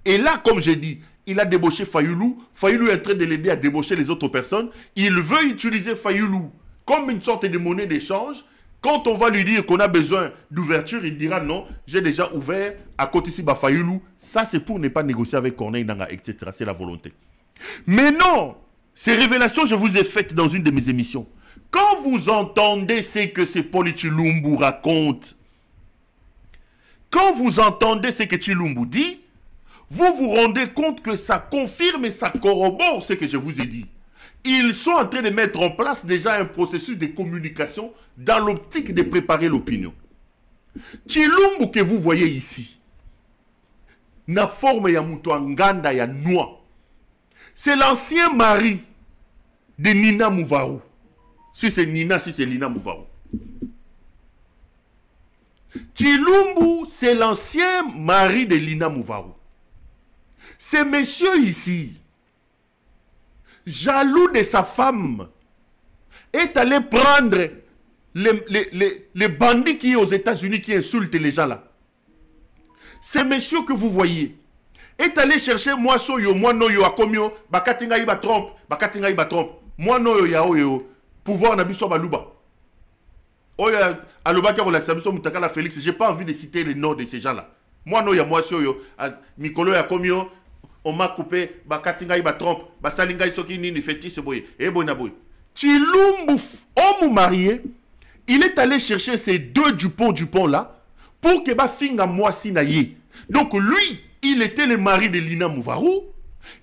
Et là, comme j'ai dit, il a débauché Fayoulou. Fayoulou est en train de l'aider à débaucher les autres personnes. Il veut utiliser Fayoulou comme une sorte de monnaie d'échange. Quand on va lui dire qu'on a besoin d'ouverture, il dira non, j'ai déjà ouvert à côté ici Fayoulou. Ça, c'est pour ne pas négocier avec Corneille Nangaa, etc. C'est la volonté. Mais non, Ces révélations, je vous ai faites dans une de mes émissions. Quand vous entendez ce que ce Paul Tshilumbu raconte, quand vous entendez ce que Tshilumbu dit, vous vous rendez compte que ça confirme et ça corrobore ce que je vous ai dit. Ils sont en train de mettre en place déjà un processus de communication dans l'optique de préparer l'opinion. Tshilumbu que vous voyez ici, na forme ya mutu nganda ya noix, c'est l'ancien mari de Nina Mouvarou. Si c'est Nina, si c'est Lina Mouvarou. Tshilumbu, c'est l'ancien mari de Lina Mouvarou. Ce monsieur ici, jaloux de sa femme, est allé prendre les bandits qui sont aux États-Unis qui insultent les gens là. Ce monsieur que vous voyez est allé chercher moi soyo, moi noyo akomio, bakatinga iba trompe, bakatinga iba trompe. Moi noyo ya oyo, pouvoir na biso baluba. Oya aloba ka relaxa biso mutaka la Félix, j'ai pas envie de citer les noms de ces gens là. Moi noyo moi soyo, Mikolo ya komio, on m'a coupé, bakatinga iba trompe, basalinga isoki nini fétiche boye, et bona boye. Tshilumbu, homme marié, il est allé chercher ces deux Dupont là pour que Basinga Mwasi na ye. Donc lui, il était le mari de Lina Mouvarou.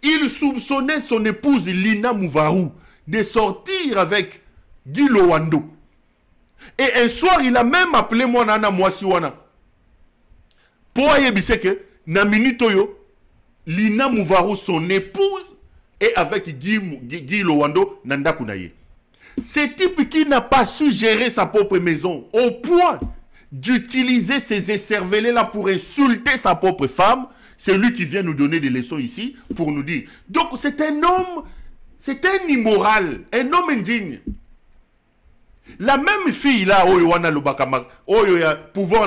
Il soupçonnait son épouse Lina Mouvarou de sortir avec Guy Lowando. Et un soir, il a même appelé moi Nana Mwasi wana. Pour ayebise que na minitoyo Lina Mouvarou, son épouse, est avec Guy Lowando nanda kunaye. Ce type qui n'a pas su gérer sa propre maison au point d'utiliser ces écervelés-là pour insulter sa propre femme, c'est lui qui vient nous donner des leçons ici pour nous dire. Donc c'est un homme, c'est un immoral, un homme indigne. La même fille là, pouvoir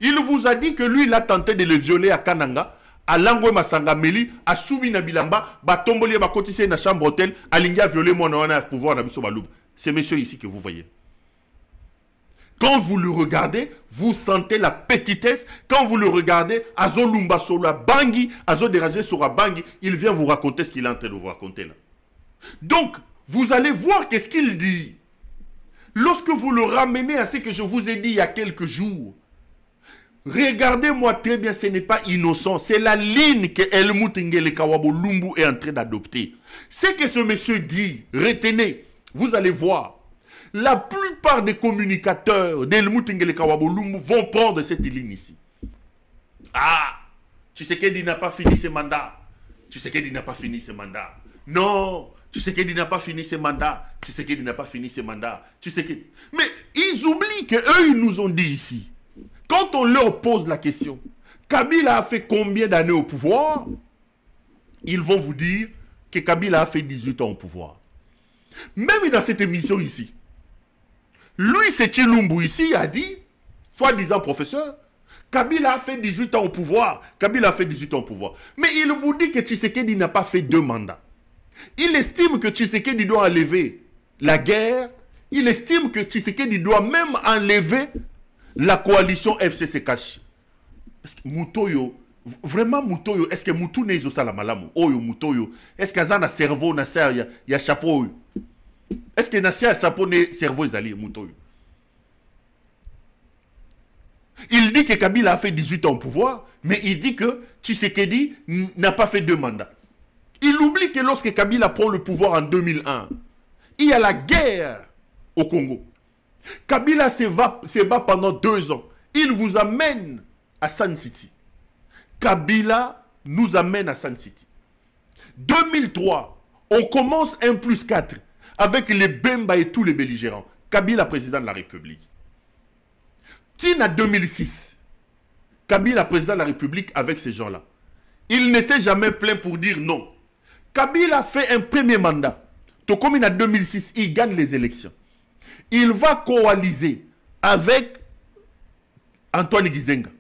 il vous a dit que lui, il a tenté de le violer à Kananga, à Langwe Masangameli, à Soumi Nabilamba, Batomboli Bakotise na chambre hôtel, à Linga violer mon pouvoir Nabiso Balouba. C'est monsieur ici que vous voyez. Quand vous le regardez, vous sentez la petitesse. Quand vous le regardez, Azo Lumba Sola Bangui, Azo Déragé Sora Bangui, il vient vous raconter ce qu'il est en train de vous raconter là. Donc, vous allez voir qu'est-ce qu'il dit. Lorsque vous le ramenez à ce que je vous ai dit il y a quelques jours, regardez-moi très bien, ce n'est pas innocent. C'est la ligne que Helmut Ngele Kawabo Lumbu est en train d'adopter. Ce que ce monsieur dit, retenez, vous allez voir. La plupart des communicateurs d'Helmut Ngele Kawabo Lumbu vont prendre cette ligne ici. Ah, Tshisekedi n'a pas fini ses mandats. Tshisekedi n'a pas fini ses mandats. Non, Tshisekedi n'a pas fini ses mandats. Tshisekedi n'a pas fini ses mandats. Tshisekedi... Mais ils oublient qu'eux, ils nous ont dit ici. Quand on leur pose la question, Kabila a fait combien d'années au pouvoir? Ils vont vous dire que Kabila a fait 18 ans au pouvoir. Même dans cette émission ici, lui, c'est Tshilumbu ici, a dit, soi-disant professeur, Kabila a fait 18 ans au pouvoir. Kabila a fait 18 ans au pouvoir. Mais il vous dit que Tshisekedi n'a pas fait 2 mandats. Il estime que Tshisekedi doit enlever la guerre. Il estime que Tshisekedi doit même enlever la coalition FCC-Cash. Est-ce que Mutoyo, vraiment Mutoyo, est-ce que Mutu n'est pas la malamu? Oyo Mutoyo, est-ce qu'il y a un cerveau, il y a chapeau? Est-ce que un chapeau n'est cerveau Zali Mutoyo? Il dit que Kabila a fait 18 ans au pouvoir, mais il dit que Tshisekedi n'a pas fait 2 mandats. Il oublie que lorsque Kabila prend le pouvoir en 2001, il y a la guerre au Congo. Kabila se bat pendant 2 ans. Il vous amène à Sun City. Kabila nous amène à Sun City. 2003, on commence 1+4 avec les Bemba et tous les belligérants. Kabila, président de la République. Tina 2006, Kabila, président de la République avec ces gens-là. Il ne s'est jamais plaint pour dire non. Kabila fait un premier mandat. Tout comme en 2006, il gagne les élections. Il va coaliser avec Antoine Gizenga.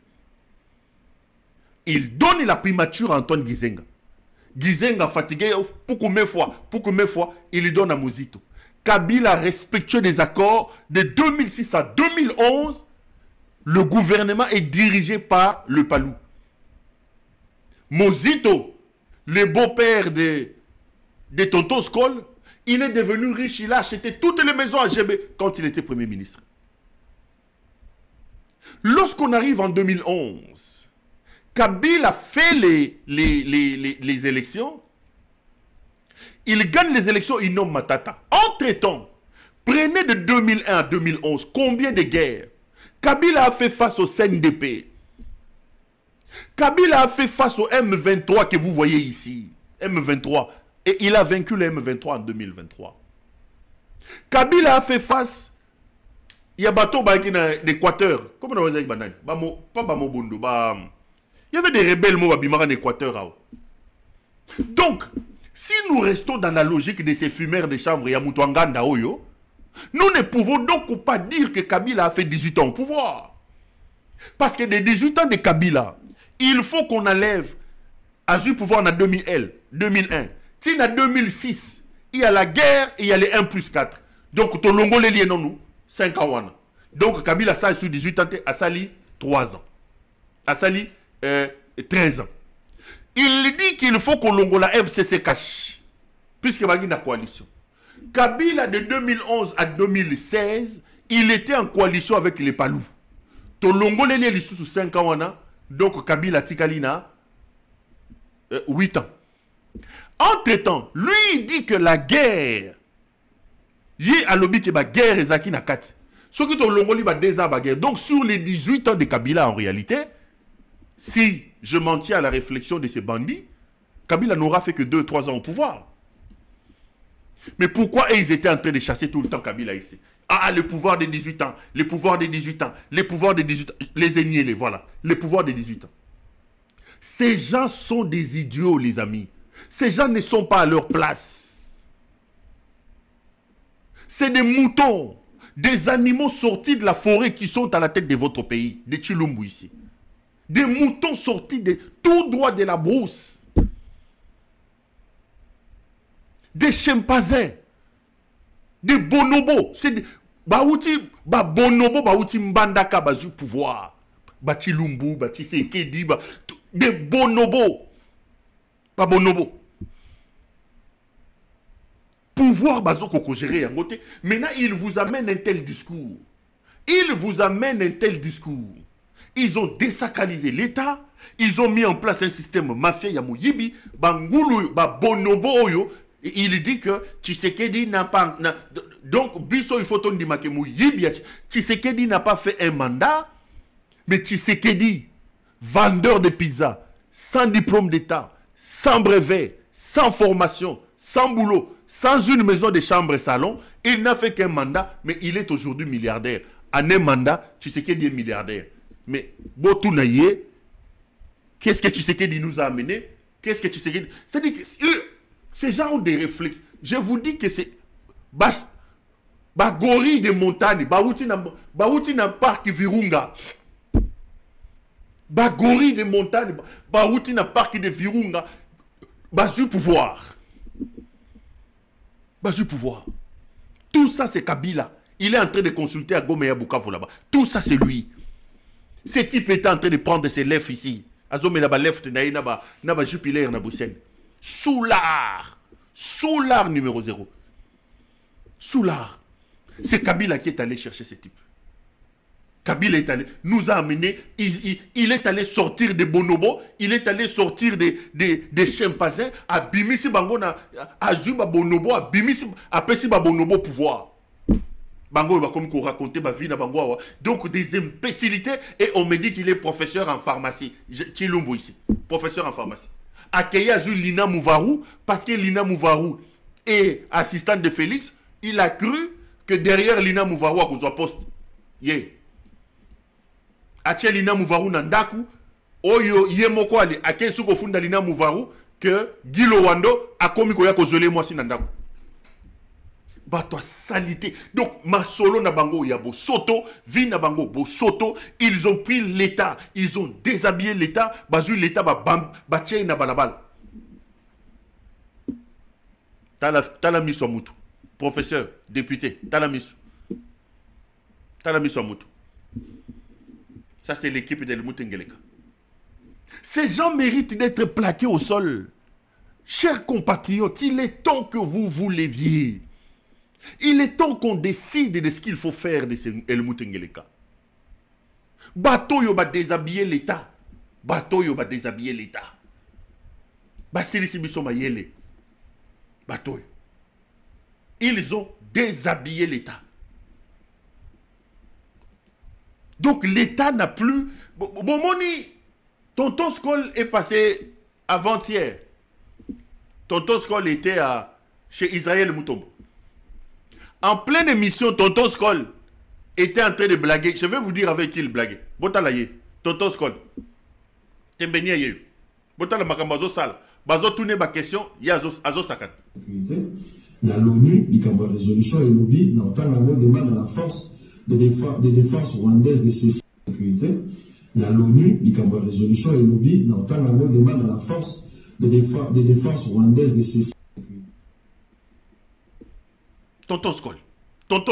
Il donne la primature à Antoine Gizenga. Gizenga fatigué, pour combien de fois, il lui donne à Mozito. Kabila respectueux des accords de 2006 à 2011. Le gouvernement est dirigé par le Palou. Mozito, le beau-père de de Tonton Skol, il est devenu riche, il a acheté toutes les maisons à GB quand il était Premier ministre. Lorsqu'on arrive en 2011, Kabila fait les élections, il gagne les élections, il nomme Matata. Entre-temps, prenez de 2001 à 2011, combien de guerres Kabila a fait face au CNDP. Kabila a fait face au M23 que vous voyez ici. M23. Et il a vaincu le M23 en 2023. Kabila a fait face. Il y a bateau en Équateur. Comment on va dire pas Bamobondo. Il y avait des rebelles en Équateur. Donc, si nous restons dans la logique de ces fumeurs de chambre, nous ne pouvons donc pas dire que Kabila a fait 18 ans au pouvoir. Parce que des 18 ans de Kabila, il faut qu'on enlève à du pouvoir en 2001. Si en 2006, il y a la guerre et il y a les 1+4. Donc, ton longo les liens nous, 5 ans. Donc, Kabila, ça, sur 18 ans, a sali 3 ans. A sali 13 ans. Il dit qu'il faut qu'on longo la FCC cache. Puisque il y a une coalition. Kabila, de 2011 à 2016, il était en coalition avec les Palous. Ton longo les liens sous 5 ans. Donc, Kabila Tikalina, 8 ans. Entre-temps, lui, il dit que la guerre, il y a lobby qui est guerre et Zaki Nakat. Ce qui est au Longo, il y a 2 ans de guerre. Donc, sur les 18 ans de Kabila, en réalité, si je m'en tiens à la réflexion de ces bandits, Kabila n'aura fait que 2-3 ans au pouvoir. Mais pourquoi ils étaient en train de chasser tout le temps Kabila ici? Ah, le pouvoir des 18 ans, le pouvoir des 18 ans, les pouvoirs des 18 ans, les ennemis, les voilà, les pouvoirs des 18 ans. Ces gens sont des idiots, les amis. Ces gens ne sont pas à leur place. C'est des moutons, des animaux sortis de la forêt qui sont à la tête de votre pays, de Chilumbu ici. Des moutons sortis de tout droit de la brousse. Des chimpanzés. Des bonobos. C'est des bonobos, baouti mbandaka bazu pouvoir. Bati Lumbu, bati Sekedi, des bonobos. Pas bonobos. Pouvoir bazo koko gérer en côté. Maintenant, il vous amène un tel discours. Il vous amène un tel discours. Ils ont désacralisé l'État. Ils ont mis en place un système mafia Yamouyibi. Bangulu, bonobo oyo. Il dit que Tshisekedi n'a pas... Donc, Bisso, il faut ton dire que Mouyibi, Tshisekedi n'a pas fait un mandat. Mais Tshisekedi, vendeur de pizza, sans diplôme d'État, sans brevet, sans formation, sans boulot, sans une maison de chambre et salon, il n'a fait qu'un mandat, mais il est aujourd'hui milliardaire. En un mandat, Tshisekedi est milliardaire. Mais, Botounaye, qu'est-ce que Tshisekedi nous a amené? Qu'est-ce que Tshisekedi... C'est-à-dire que ces gens ont des réflexes. Je vous dis que c'est... Gorille de montagne, Baouti na parc Virunga. Gorille de montagne, Baouti na parc de Virunga. Basu pouvoir. Basu pouvoir. Tout ça, c'est Kabila. Il est en train de consulter à Goma et à Bukavu là-bas. Tout ça, c'est lui. Ce type est en train de prendre ses lèvres ici. Azome naba left naba Jupiler na Bruxelles. Soulard. Soulard numéro 0. Soulard. C'est Kabila qui est allé chercher ce type. Kabila est allé, nous a amené, il est allé sortir des bonobos, il est allé sortir des chimpanzés, à Bimisi Bangona, à Zuba bonobo, à Bimisi, à Pessi bonobo pouvoir. Bango va comme raconter ma vie na Bango. Donc des imbécilités, et on me dit qu'il est professeur en pharmacie. Chilumbu ici, professeur en pharmacie. Accueilli à Lina Mouvarou, parce que Lina Mouvarou est assistante de Félix, il a cru que derrière Lina Mouvarou à cause de poste. Yeah. Ache Lina Mouvarou nandaku, oyo yemoko ali, ake suko funda Lina Mouvarou, que Gilo Wando a commis koya kozole moi si nandaku. Bato salité. Donc, ma solo na bango yabo soto, vi na bango bo soto, ils ont pris l'État, ils ont déshabillé l'État, bazu l'État ba tche na balabal. Tala miso mutu. Professeur, député, tala miso. Tala miso mutu. Ça, c'est l'équipe de Mutengeleka. Ces gens méritent d'être plaqués au sol. Chers compatriotes, il est temps que vous vous leviez. Il est temps qu'on décide de ce qu'il faut faire de Helmut Ngeleka. Bateau yo va déshabiller l'État. Bateau yo va déshabiller l'État. Basili Sibiso Mayele. Bateau. Ils ont déshabillé l'État. Donc l'État n'a plus... Bon, Moni, Tonton Skol est passé avant-hier. Tonton Skol était chez Israël Moutombo. En pleine émission, Tonton Skol était en train de blaguer. Je vais vous dire avec qui il blaguait. Botalaye, Tonton Skol. Tembeni yeyu. Botala makambazo sal. Bazo tourner ma question, il y a Azo Sakat. La l'ONU, il y a une résolution et lobby, n'entend la demande à la force de défense rwandaise de ces sécurité. La l'ONU, il y a une résolution et lobby, n'entend la demande à la force de défense rwandaise de ces sécurité. Tonton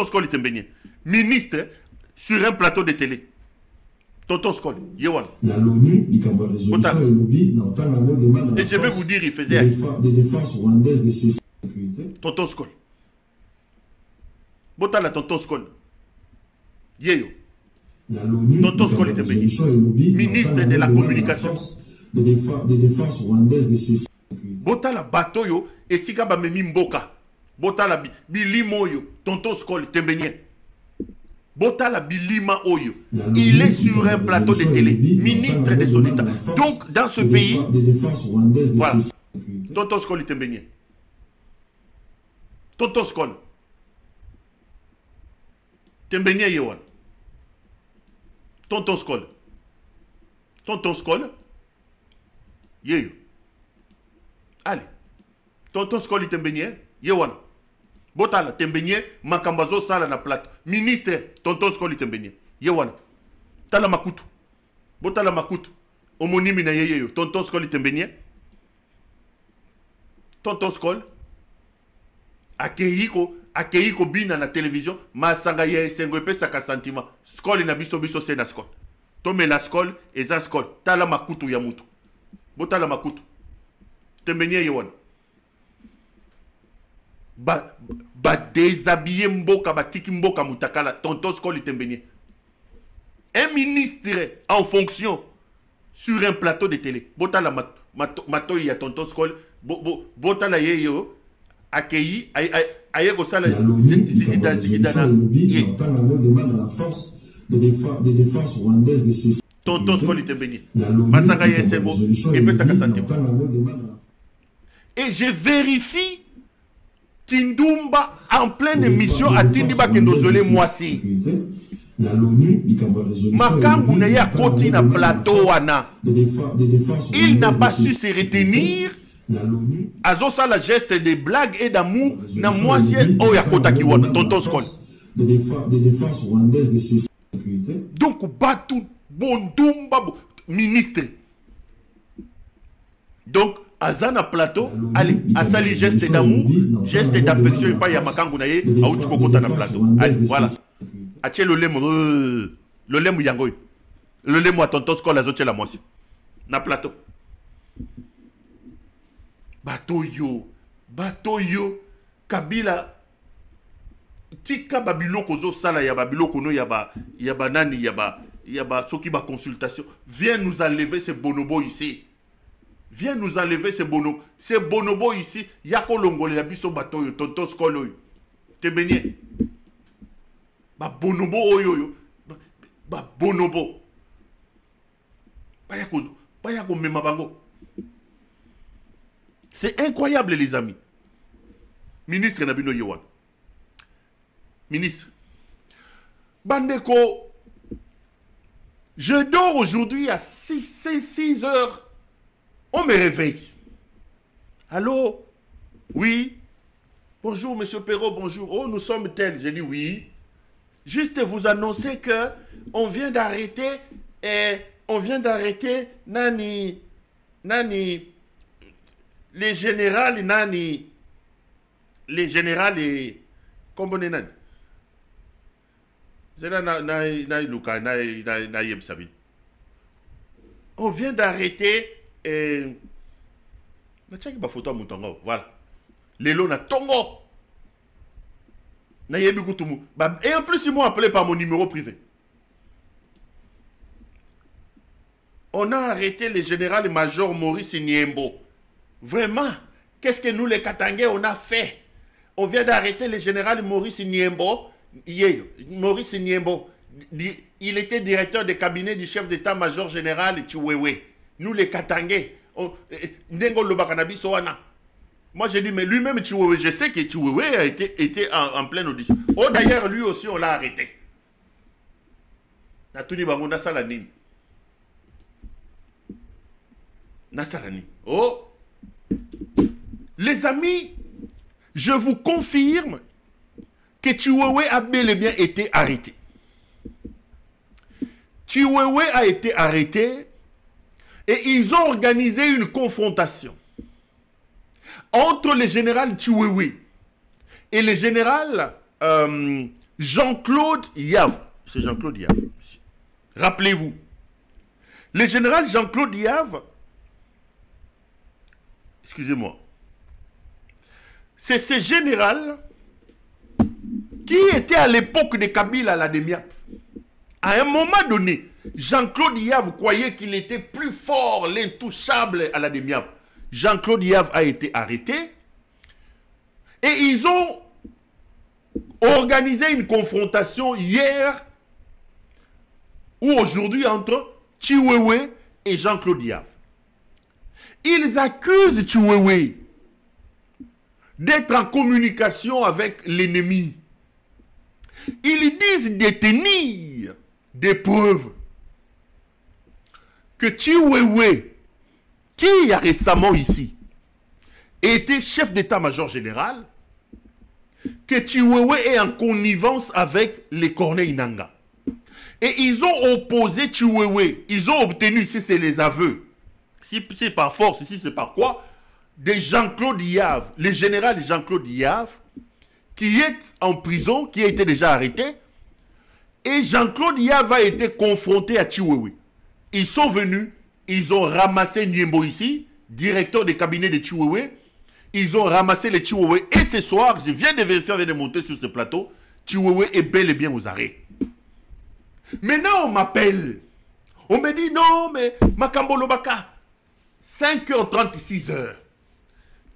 Skol est baigné. Ministre sur un plateau de télé. Tonton Skol, Yewan. La l'ONU, il y a une résolution et lobby, n'entend la demande à la et je vais vous dire, il faisait de défense rwandaise de ces sécurité. Tonton Skol. Botala Tonton Skol. Yeyo. Tonton Skol est baigné. Ministre de la communication. De défense rwandaise de ces sécurité. Botala Batoyo et Sikaba Memi Mboka. Botala Bilimo Oyo. Tonton Skol est baigné. Botala Bilima Oyo. Il est sur un plateau de télé. Ministre de son État. Donc, dans ce pays, voilà. Tonton Skol est baigné. Tonton Skol. Tembenye Yewan. Tonton Skol. Tonton Skol. Yeyo. Allez. Tonton Skol Tembenye. Yewan. Botala Tembenye. Makambazo Sala na plate. Ministre. Tonton Skol Tembenye. Yewan. Tala Makutu. Botala Makutu. Homonimi na Yeyo. Tonton Skol Tembenye. Tonton Skol. Akeiko bina na télévision masanga ye sengo pesa ka sentiment skol na biso se na skol tome na skol eza skol tala makutu ya mutu botala makutu tembenye yewon ba déshabiller mboka batiki mboka mutakala tonton skol tembenye un ministre en fonction sur un plateau de télé botala mato ya tonton skol botala yeyo accueilli ayeko sala zikida na la force de défense rwandaise de ces tonton Skol Tembeni masaka yesego epesa ka sentiment et je vérifie Kindumba en pleine émission à Tindiba Kendozole Mwasi makambu na ya koti na plateau wana il n'a pas su se retenir. Azosa la geste de blague et d'amour na mwasi oya kota kiwana tonton Skol de défense rwandaise de ces sécurité. Donc batu bondumba ministre. Donc azana plateau allez asali geste d'amour geste d'affection pas ya makangu na ye auti kokota na plateau allez voilà atie le lemu yangoy le lemu à tonton Skol azotie la mwasi na plateau. Bato yo Kabila tika babiloko zo sala ya babiloko no ya ba nani ya ba soki ba consultation viens nous enlever ces bonobos ici. Viens nous enlever ces bonobos ici yako longole la biso bato yo tonton Skol oyo Tembenye ba bonobo oyo ba bonobo ba yako mema bango. C'est incroyable, les amis. Ministre Nabino Yewan. Ministre. Bandeko, je dors aujourd'hui à 6 heures. On me réveille. Allô? Oui. Bonjour, monsieur Perrault, bonjour. Oh, nous sommes tels. J'ai dit oui. Juste vous annoncer que on vient d'arrêter Nani. Les générales nani, les générales comment on est nani, c'est là na luka na yebsabi. On vient d'arrêter Natchaki ba photo mon tongo. Voilà. Lelo na tongo. Na yebi kutumu. Et en plus ils m'ont appelé par mon numéro privé. On a arrêté le général-major Maurice Niembo. Vraiment, qu'est-ce que nous les Katangais on a fait? On vient d'arrêter le général Maurice Niembo. Maurice Niembo, il était directeur de cabinet du chef d'état-major général Chiwewe. Nous les Katangais, moi j'ai dit, mais lui-même Chiwewe, je sais que Chiwewe a été en pleine audition. Oh d'ailleurs, lui aussi on l'a arrêté. Natuni Bangonda Salanine. Nasarani. Oh, les amis, je vous confirme que Chiwewe a bel et bien été arrêté. Chiwewe a été arrêté et ils ont organisé une confrontation entre le général Chiwewe et le général Jean-Claude Yav. C'est Jean-Claude Yav. Rappelez-vous, le général Jean-Claude Yav, excusez-moi, c'est ce général qui était à l'époque de Kabila à la Demiap. À un moment donné, Jean-Claude Yav croyait qu'il était plus fort, l'intouchable à la Demiap. Jean-Claude Yav a été arrêté et ils ont organisé une confrontation hier ou aujourd'hui entre Chiwewe et Jean-Claude Yav. Ils accusent Chiwewe d'être en communication avec l'ennemi. Ils disent détenir des preuves que Chiwewe, qui a récemment ici été chef d'état-major général, que Chiwewe est en connivence avec les Corneille Nangaa. Et ils ont opposé Chiwewe. Ils ont obtenu, si c'est les aveux, si c'est par force, si c'est par quoi, de Jean-Claude Yav, le général Jean-Claude Yav, qui est en prison, qui a été déjà arrêté, et Jean-Claude Yav a été confronté à Chiwewe. Ils sont venus, ils ont ramassé Niembo ici, directeur des cabinets de Chiwewe, ils ont ramassé les Chiwewe, et ce soir, je viens de vérifier, je viens de monter sur ce plateau, Chiwewe est bel et bien aux arrêts. Maintenant, on m'appelle, on me dit non, mais Makambo Lobaka, 5h30, 6h.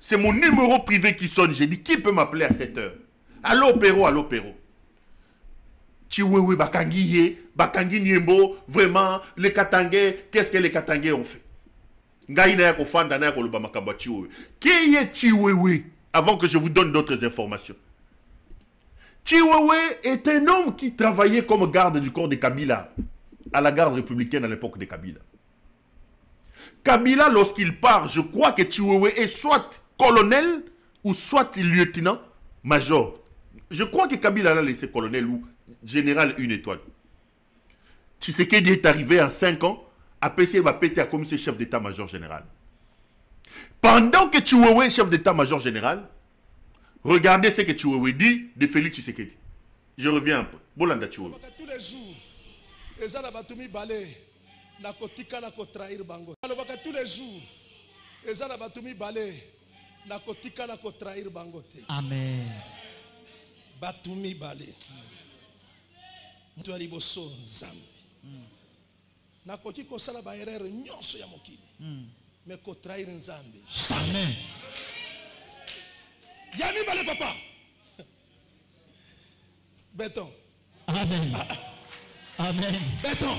C'est mon numéro privé qui sonne. J'ai dit, qui peut m'appeler à 7h? Allô, Péro, allô, Péro. Chiwewe, Bakangi, Bakangi Niembo, vraiment, les Katangais, qu'est-ce que les Katangais ont fait? Qui est Chiwewe? Avant que je vous donne d'autres informations. Chiwewe est un homme qui travaillait comme garde du corps de Kabila, à la garde républicaine à l'époque de Kabila. Kabila, lorsqu'il part, je crois que Chiwewe est soit colonel ou soit lieutenant-major. Je crois que Kabila l'a laissé colonel ou général une étoile. Tshisekedi est arrivé en 5 ans, après il va péter à commissaire chef d'état-major général. Pendant que Chiwewe est chef d'état-major général, regardez ce que Chiwewe dit de Félix Tshisekedi. Je reviens un peu. Bolanda Chiwewe. Tous les jours, nakotika na kotrahir bango. Alobaka tous les jours. Ezala batumi balé nakotika na kotrahir bango te. Amen. Batumi balé. Mtu aliboso nzambe. Nakoki kosala ba erreur nyonso ya mokili. Mais kotrahir nzambe. Amen. Yami balé papa. Béton. Amen. Amen. Béton.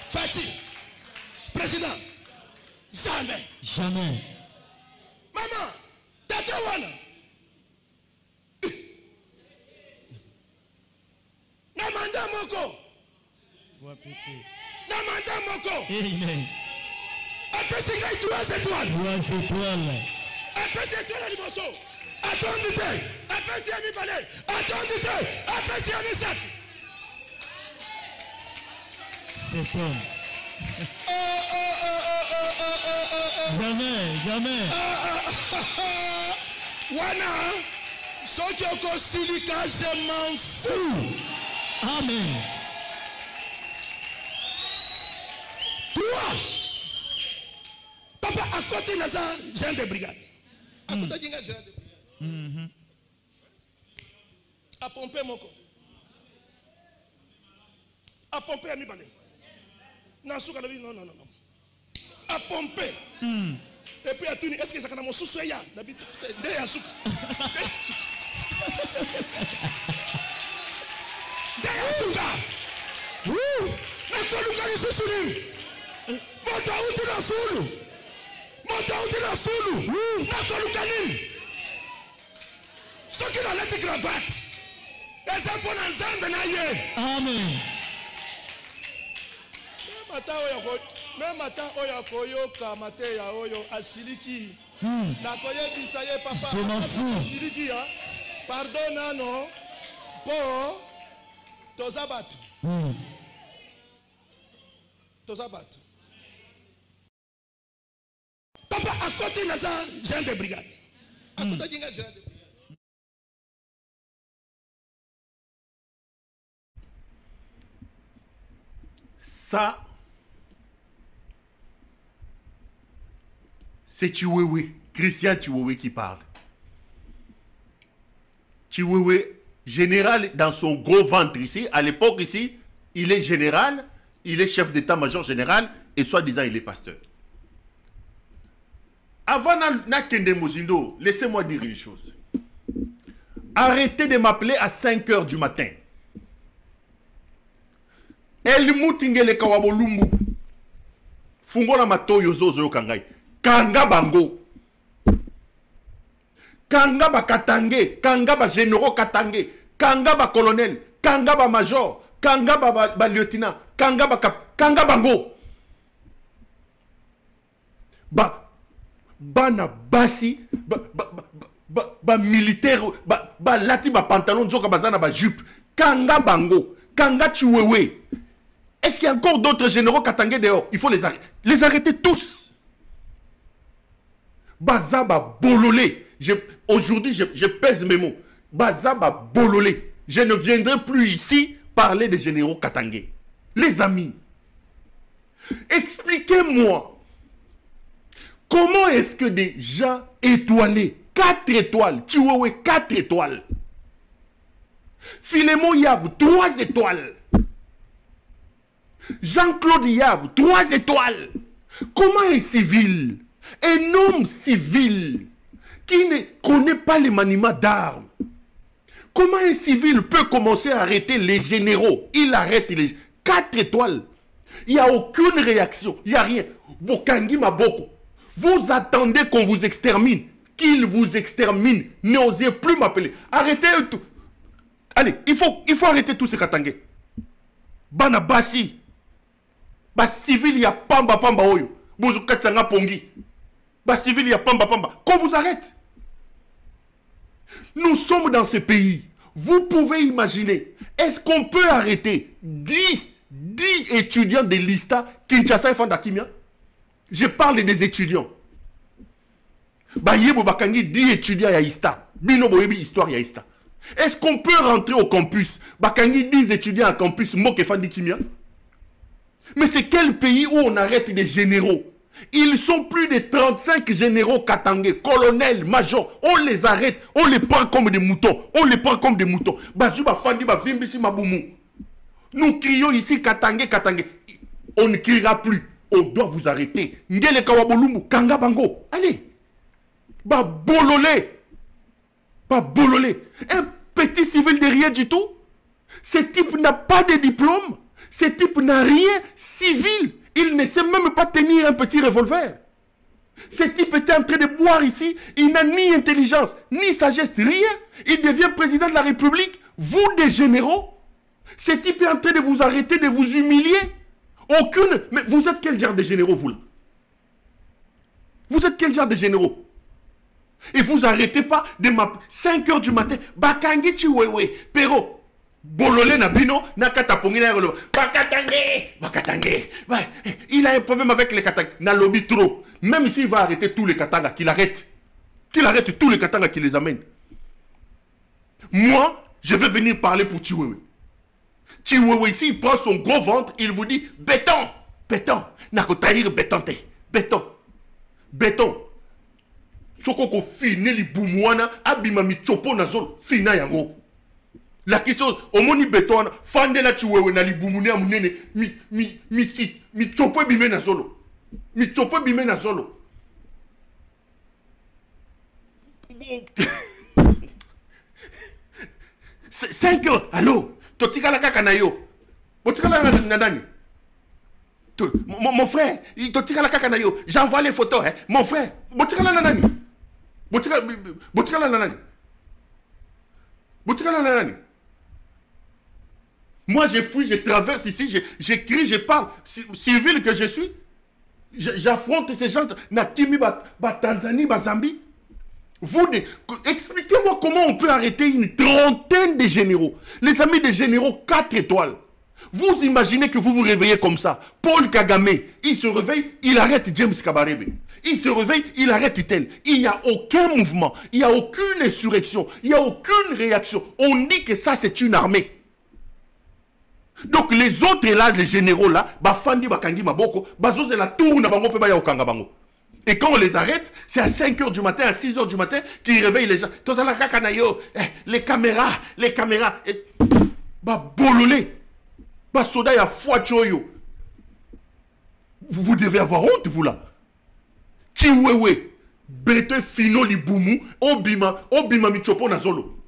Fatih, président, jamais. Jamais. Maman, tata wana. Namanda moko. Namanda moko. Amen. Après c'est gars 3 étoiles. 3 étoiles. Après c'est étoile à l'imoso. Attendez. Après c'est ami balai. Attendez. Après c'est ami sac. C'est homme. Jamais. Wana, ceux qui ont silika, je m'en fous. Amen. Toi. côté naza j'ai de brigade. À côté jinga j'ai de brigade. À pomper moko. À pomper à mi balé. Na souka la vie non. À pomper. Et puis à tout est-ce que ça kana mon sous ya d'habitude de ya souka. De ya souka. Na koluka ni susuri. Mota uti na fulu. Nakolukanini. Soki na leti cravate. Eza pona nzambe na ye. Amen. Même ata oyo koyoka mate ya oyo asiliki. Nakoyebisa ye papa. Je m'en fous. Asiliki ya. Pardon non. Po tozabatu. Tozabatu. Papa, à côté de ça, j'ai de brigade. À côté de ça, j'ai de brigade. Ça, c'est Chiwewe, Christian Chiwewe qui parle. Chiwewe, général dans son gros ventre ici, à l'époque ici, il est général, il est chef d'état-major général et soi-disant il est pasteur. Avant Nakende Mozindo, laissez-moi dire une chose. Arrêtez de m'appeler à 5 h du matin. El Moutingele Kawabolumbu. Fungola Matoyo Zozo Kangai. Kanga Bango. Kanga ba Katange. Kanga ba généraux Katange. Kanga ba colonel. Kanga ba major. Kanga ba lieutenant. Kanga ba cap. Kanga Bango. Bana basi militaire lati pantalon zoka bazana ba jupe Kanga Bango Kanga Chiwewe. Est-ce qu'il y a encore d'autres généraux katangé dehors? Il faut les arrêter tous. Bazaba bololé. Aujourd'hui je pèse mes mots. Bazaba bololé. Je ne viendrai plus ici parler des généraux katangé. Les amis, expliquez-moi. Comment est-ce que des gens étoilés, 4 étoiles, Chiwewe 4 étoiles, Philémon Yav 3 étoiles, Jean-Claude Yav 3 étoiles, comment un civil, un homme civil qui ne connaît pas les maniements d'armes, comment un civil peut commencer à arrêter les généraux? Il arrête les 4 étoiles, il n'y a aucune réaction, il n'y a rien. Bokangi Maboko. Vous attendez qu'on vous extermine. Qu'il vous extermine. N'osez plus m'appeler. Arrêtez tout. Allez, il faut arrêter tout ce katangé. Bana basi. Bas civil ya pamba oyo. Bozukatsanga pongi. Bas civil ya pamba. Qu'on vous arrête. Nous sommes dans ce pays. Vous pouvez imaginer. Est-ce qu'on peut arrêter 10 étudiants de l'ISTA Kinshasa et Fandakimia? Je parle des étudiants. Bayebo Bakangi 10 étudiants à Ista. Bino Boyebi histoire à Ista. Est-ce qu'on peut rentrer au campus? Bakangi 10 étudiants à campus Mokefandi Kimia. Mais c'est quel pays où on arrête des généraux? Ils sont plus de 35 généraux katangé, colonels, majors. On les arrête, on les prend comme des moutons. Bazuba Fandi Bavimbisi Maboumou. Nous crions ici katangé. On ne criera plus. On doit vous arrêter. Ngele Kawabolumbu, Kanga Bango. Allez. Bololé. Un petit civil de rien du tout. Ce type n'a pas de diplôme. Ce type n'a rien civil. Il ne sait même pas tenir un petit revolver. Ce type était en train de boire ici. Il n'a ni intelligence, ni sagesse, rien. Il devient président de la République. Vous, des généraux. Ce type est en train de vous arrêter, de vous humilier. Aucune. Mais vous êtes quel genre de généraux, vous là? Vous êtes quel genre de généraux? Et vous arrêtez pas de m'appeler 5 h du matin. Bakangi Chiwewe. Pero. Bololé Nabino. Nakatapongi na yolo. Bakatange. Il a un problème avec les Katanga. Na lobby trop. Même s'il va arrêter tous les Katanga, qu'il arrête. Qu'il arrête tous les Katanga qui les amène. Moi, je vais venir parler pour Chiwewe. Chiwewe ici, il prend son gros ventre, il vous dit béton. Nakotaïr bétonté. Béton. Soko ko fine li boumouana, abima mi chopo na zolo, fina yango. La question, au moni béton, fande la tuwewe na li boumoune a mounene, mi chopo bime na zolo. Mi chopo bime na zolo. 5 heures, allô, totika la kaka na yo. Botika la nadani. Mon frère, totika la kaka na yo. J'envoie les photos, hein. Mon frère, botika la nadani. Botika la nadani. Botika la nadani. Moi, je fouille, je traverse ici, j'écris, je parle. Civil que je suis, j'affronte ces gens. Nakimi, Tanzanie, Zambie. Expliquez-moi comment on peut arrêter une trentaine de généraux. Les amis des généraux 4 étoiles. Vous imaginez que vous vous réveillez comme ça. Paul Kagame, il se réveille, il arrête James Kabarebe. Il se réveille, il arrête tel. Il n'y a aucun mouvement, il n'y a aucune insurrection, il n'y a aucune réaction. On dit que ça c'est une armée. Donc les autres là, les généraux là, Bafandi Bakangi Maboko, Bazo c'est la tour na bango pe ba ya okanga bango. Et quand on les arrête, c'est à 5 h du matin, à 6 h du matin qu'ils réveillent les gens. Les caméras, bololé, soda ya fuachoyo. Vous devez avoir honte, vous là. Tiwewe, bete fino li boumou, obima michopo na zolo.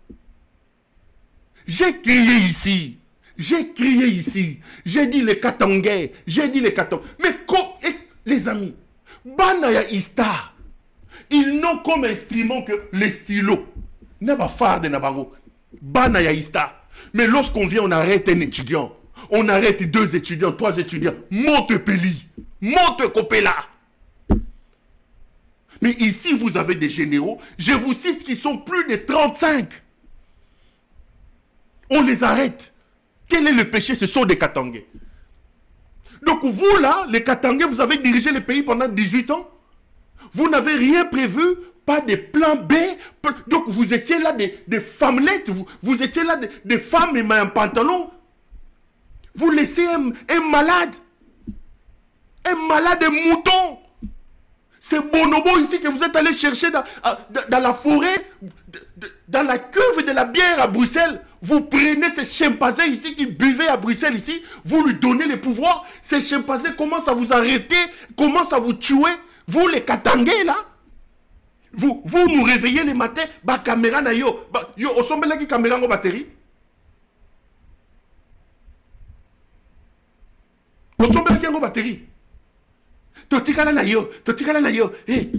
J'ai crié ici. J'ai crié ici. J'ai dit les Katangais. J'ai dit les Katangais. Mais les amis, Banaya Ista, ils n'ont comme instrument que les stylos. N'a pas phare de Nabango. Banaya Ista. Mais lorsqu'on vient, on arrête un étudiant. On arrête 2 étudiants, 3 étudiants. Monte Peli. Monte Kopela. Mais ici, vous avez des généraux. Je vous cite qui sont plus de 35. On les arrête. Quel est le péché? Ce sont des Katangais. Donc vous là, les Katangais, vous avez dirigé le pays pendant 18 ans. Vous n'avez rien prévu, pas de plan B. Donc vous étiez là des femmelettes, vous étiez là des femmes et un pantalon. Vous laissez un malade mouton. C'est bonobo ici que vous êtes allé chercher dans la forêt, dans la cuve de la bière à Bruxelles. Vous prenez ces chimpanzés ici qui buvaient à Bruxelles ici, vous lui donnez le pouvoir. Ces chimpanzés commencent à vous arrêter, commencent à vous tuer. Vous les Katangais là, vous nous réveillez le matin, bah caméra na yo, yo osombe la qui caméra ngo batterie. Osombe la qui ngo batterie. Totikala na yo. Hey,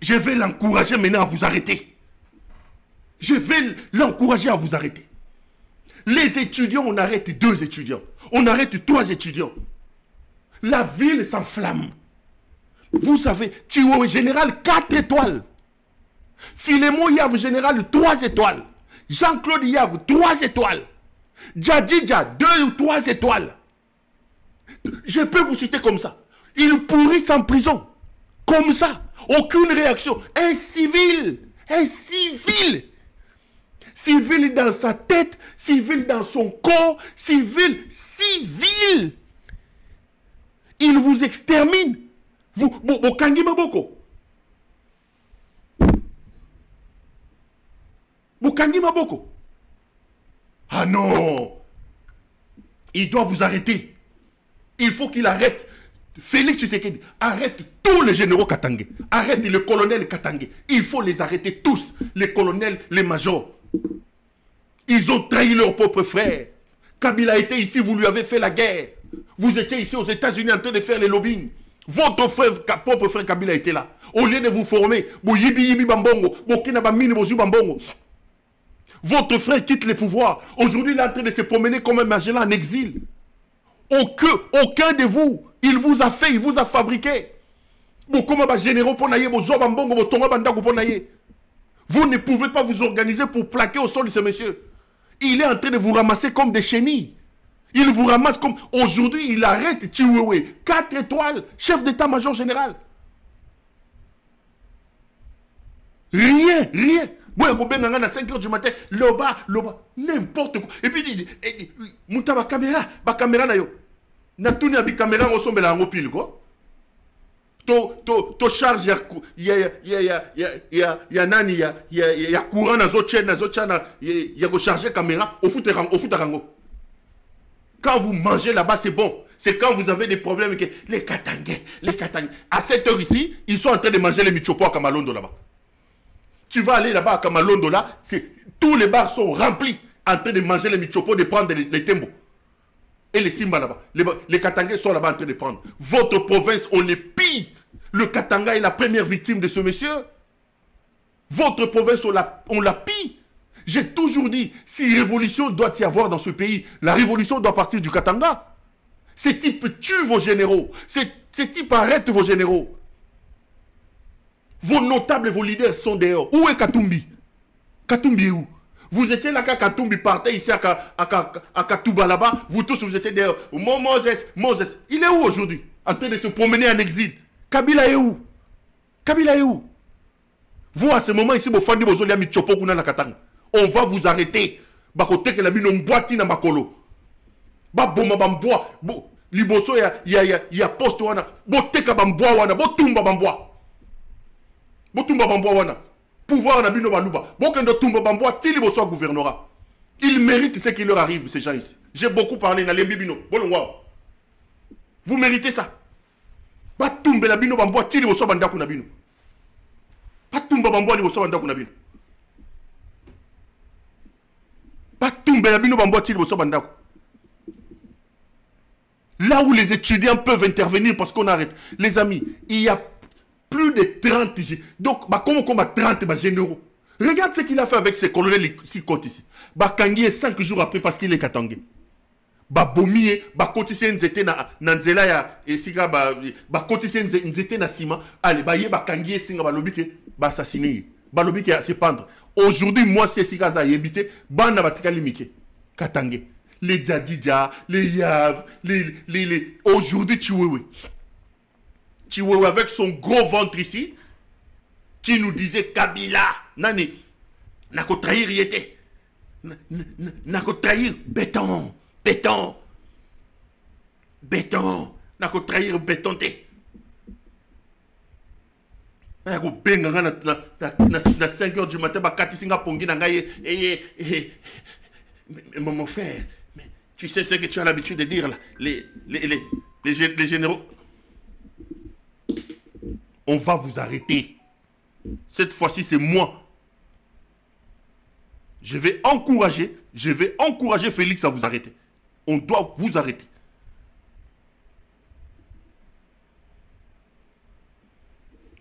je vais l'encourager maintenant à vous arrêter. Je vais l'encourager à vous arrêter. Les étudiants, on arrête 2 étudiants. On arrête 3 étudiants. La ville s'enflamme. Vous savez, Tiwo général 4 étoiles. Philémon Yav général 3 étoiles. Jean-Claude Yav 3 étoiles. Djadidja 2 ou 3 étoiles. Je peux vous citer comme ça. Ils pourrissent en prison. Comme ça. Aucune réaction. Un civil. Civil dans sa tête. Civil dans son corps. Civil. Il vous extermine. Vous kangi maboko. Vous kangi maboko. Ah non. Il doit vous arrêter. Il faut qu'il arrête. Félix Tshisekedi, arrête tous les généraux Katangais. Arrête le colonel Katangais. Il faut les arrêter tous. Les colonels, les majors. Ils ont trahi leur propre frère. Kabila était ici, vous lui avez fait la guerre. Vous étiez ici aux États-Unis en train de faire les lobbying. Votre frère, propre frère Kabila était là. Au lieu de vous former, votre frère quitte le pouvoir. Aujourd'hui, il est en train de se promener comme un Magellan en exil. Aucun de vous, il vous a fait, il vous a fabriqué. Vous ne pouvez pas vous organiser pour plaquer au sol de ce monsieur. Il est en train de vous ramasser comme des chenilles. Il vous ramasse comme... Aujourd'hui, il arrête Tiwewe. 4 étoiles, chef d'état-major général. Rien. Bon, à 5 h du matin, loba, n'importe quoi. Et puis il dit, Mouta ba caméra na yo. Na tuni abi caméra au sombe la ngopile quoi. to charge ya nani ya courant na zo chaîne ya ko charger caméra au foot rango. Quand vous mangez là-bas, c'est bon. C'est quand vous avez des problèmes que les Katangais. À cette heure ici, ils sont en train de manger les michopo à Kamalondo là-bas. Tu vas aller là-bas à Kamalondo là, tous les bars sont remplis en train de manger les michopo, de prendre les tembos. Et les Simba là-bas. Les Katangais sont là-bas en train de prendre. Votre province, on est pire. Le Katanga est la première victime de ce monsieur. Votre province, on l'a pire. J'ai toujours dit, si révolution doit y avoir dans ce pays, la révolution doit partir du Katanga. Ces types tuent vos généraux. Ces types arrêtent vos généraux. Vos notables et vos leaders sont dehors. Où est Katumbi? Katumbi est où? Vous étiez là quand Katumbi partait ici à Katouba là-bas. Vous tous, vous étiez dehors. Moses. Il est où aujourd'hui? En train de se promener en exil. Kabila est où? Kabila est où? Vous, à ce moment ici, vous faites des choses, Michopo kuna la Katanga. On va vous arrêter. Bakote que la bino mboati na makolo. Ba boma bamboa. Liboso ya poste wana. Boteka bamboa wana. Botumba bamboa. Botumba bamboa wana. Pouvoir na bino baluba. Bokendo tumba bamboa ti liboso gouvernorat. Ils méritent ce qui leur arrive, ces gens ici. J'ai beaucoup parlé na lembi bino. Bolongwa. Vous méritez ça. Batumbe la bino bamboa ti liboso bandaku na bino. Batumba bamboa liboso bandaku na bino. Là où les étudiants peuvent intervenir parce qu'on arrête. Les amis, il y a plus de 30. Donc, comment on va 30 généraux? Regarde ce qu'il a fait avec ses colonels ici. Kangi est 5 jours après parce qu'il est katangé. Bomie, kotisi nzete na nzela ya esika kotisi nzete na sima. Allez, Kangi singa balobike assassiner. Balobike à se pendre. Aujourd'hui, moi, c'est si Gaza yébité, banda batika limike. Katangé. Les Djadidja, les Yav, les. Aujourd'hui, Chiwewe. Chiwewe avec son gros ventre ici, qui nous disait Kabila, Nani, n'a qu'au trahir y était. N'a qu'au trahir, béton, n'a qu'au trahir, bétonté. Na 5h du matin, mon frère, mais tu sais ce que tu as l'habitude de dire là, les généraux. On va vous arrêter. Cette fois-ci, c'est moi. Je vais encourager Félix à vous arrêter. On doit vous arrêter.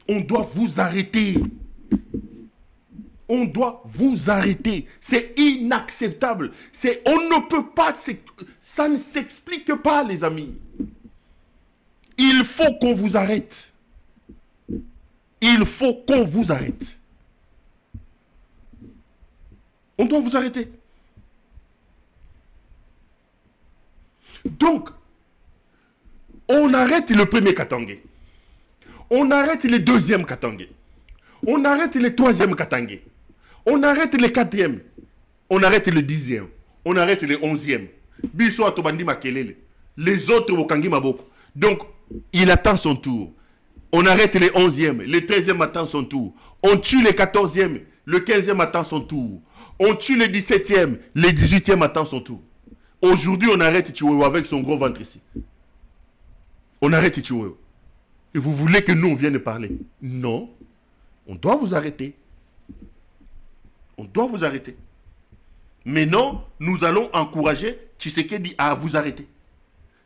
On doit vous arrêter. On doit vous arrêter. C'est inacceptable. On ne peut pas... Ça ne s'explique pas, les amis. Il faut qu'on vous arrête. Il faut qu'on vous arrête. On doit vous arrêter. Donc, on arrête le premier Katangé. On arrête le deuxième Katangé. On arrête le troisième Katangé. On arrête le quatrième. On arrête le 10e. On arrête le 11e. Biso atobandi makelele. Les autres bokangi maboko. Donc, il attend son tour. On arrête le 11e. Le 13e attend son tour. On tue le 14e. Le 15e attend son tour. On tue le 17e. Le 18e attend son tour. Aujourd'hui, on arrête Chiwewe avec son gros ventre ici. On arrête Chiwewe. Et vous voulez que nous, on vienne parler? Non. On doit vous arrêter. On doit vous arrêter. Mais non, nous allons encourager Tshisekedi à vous arrêter.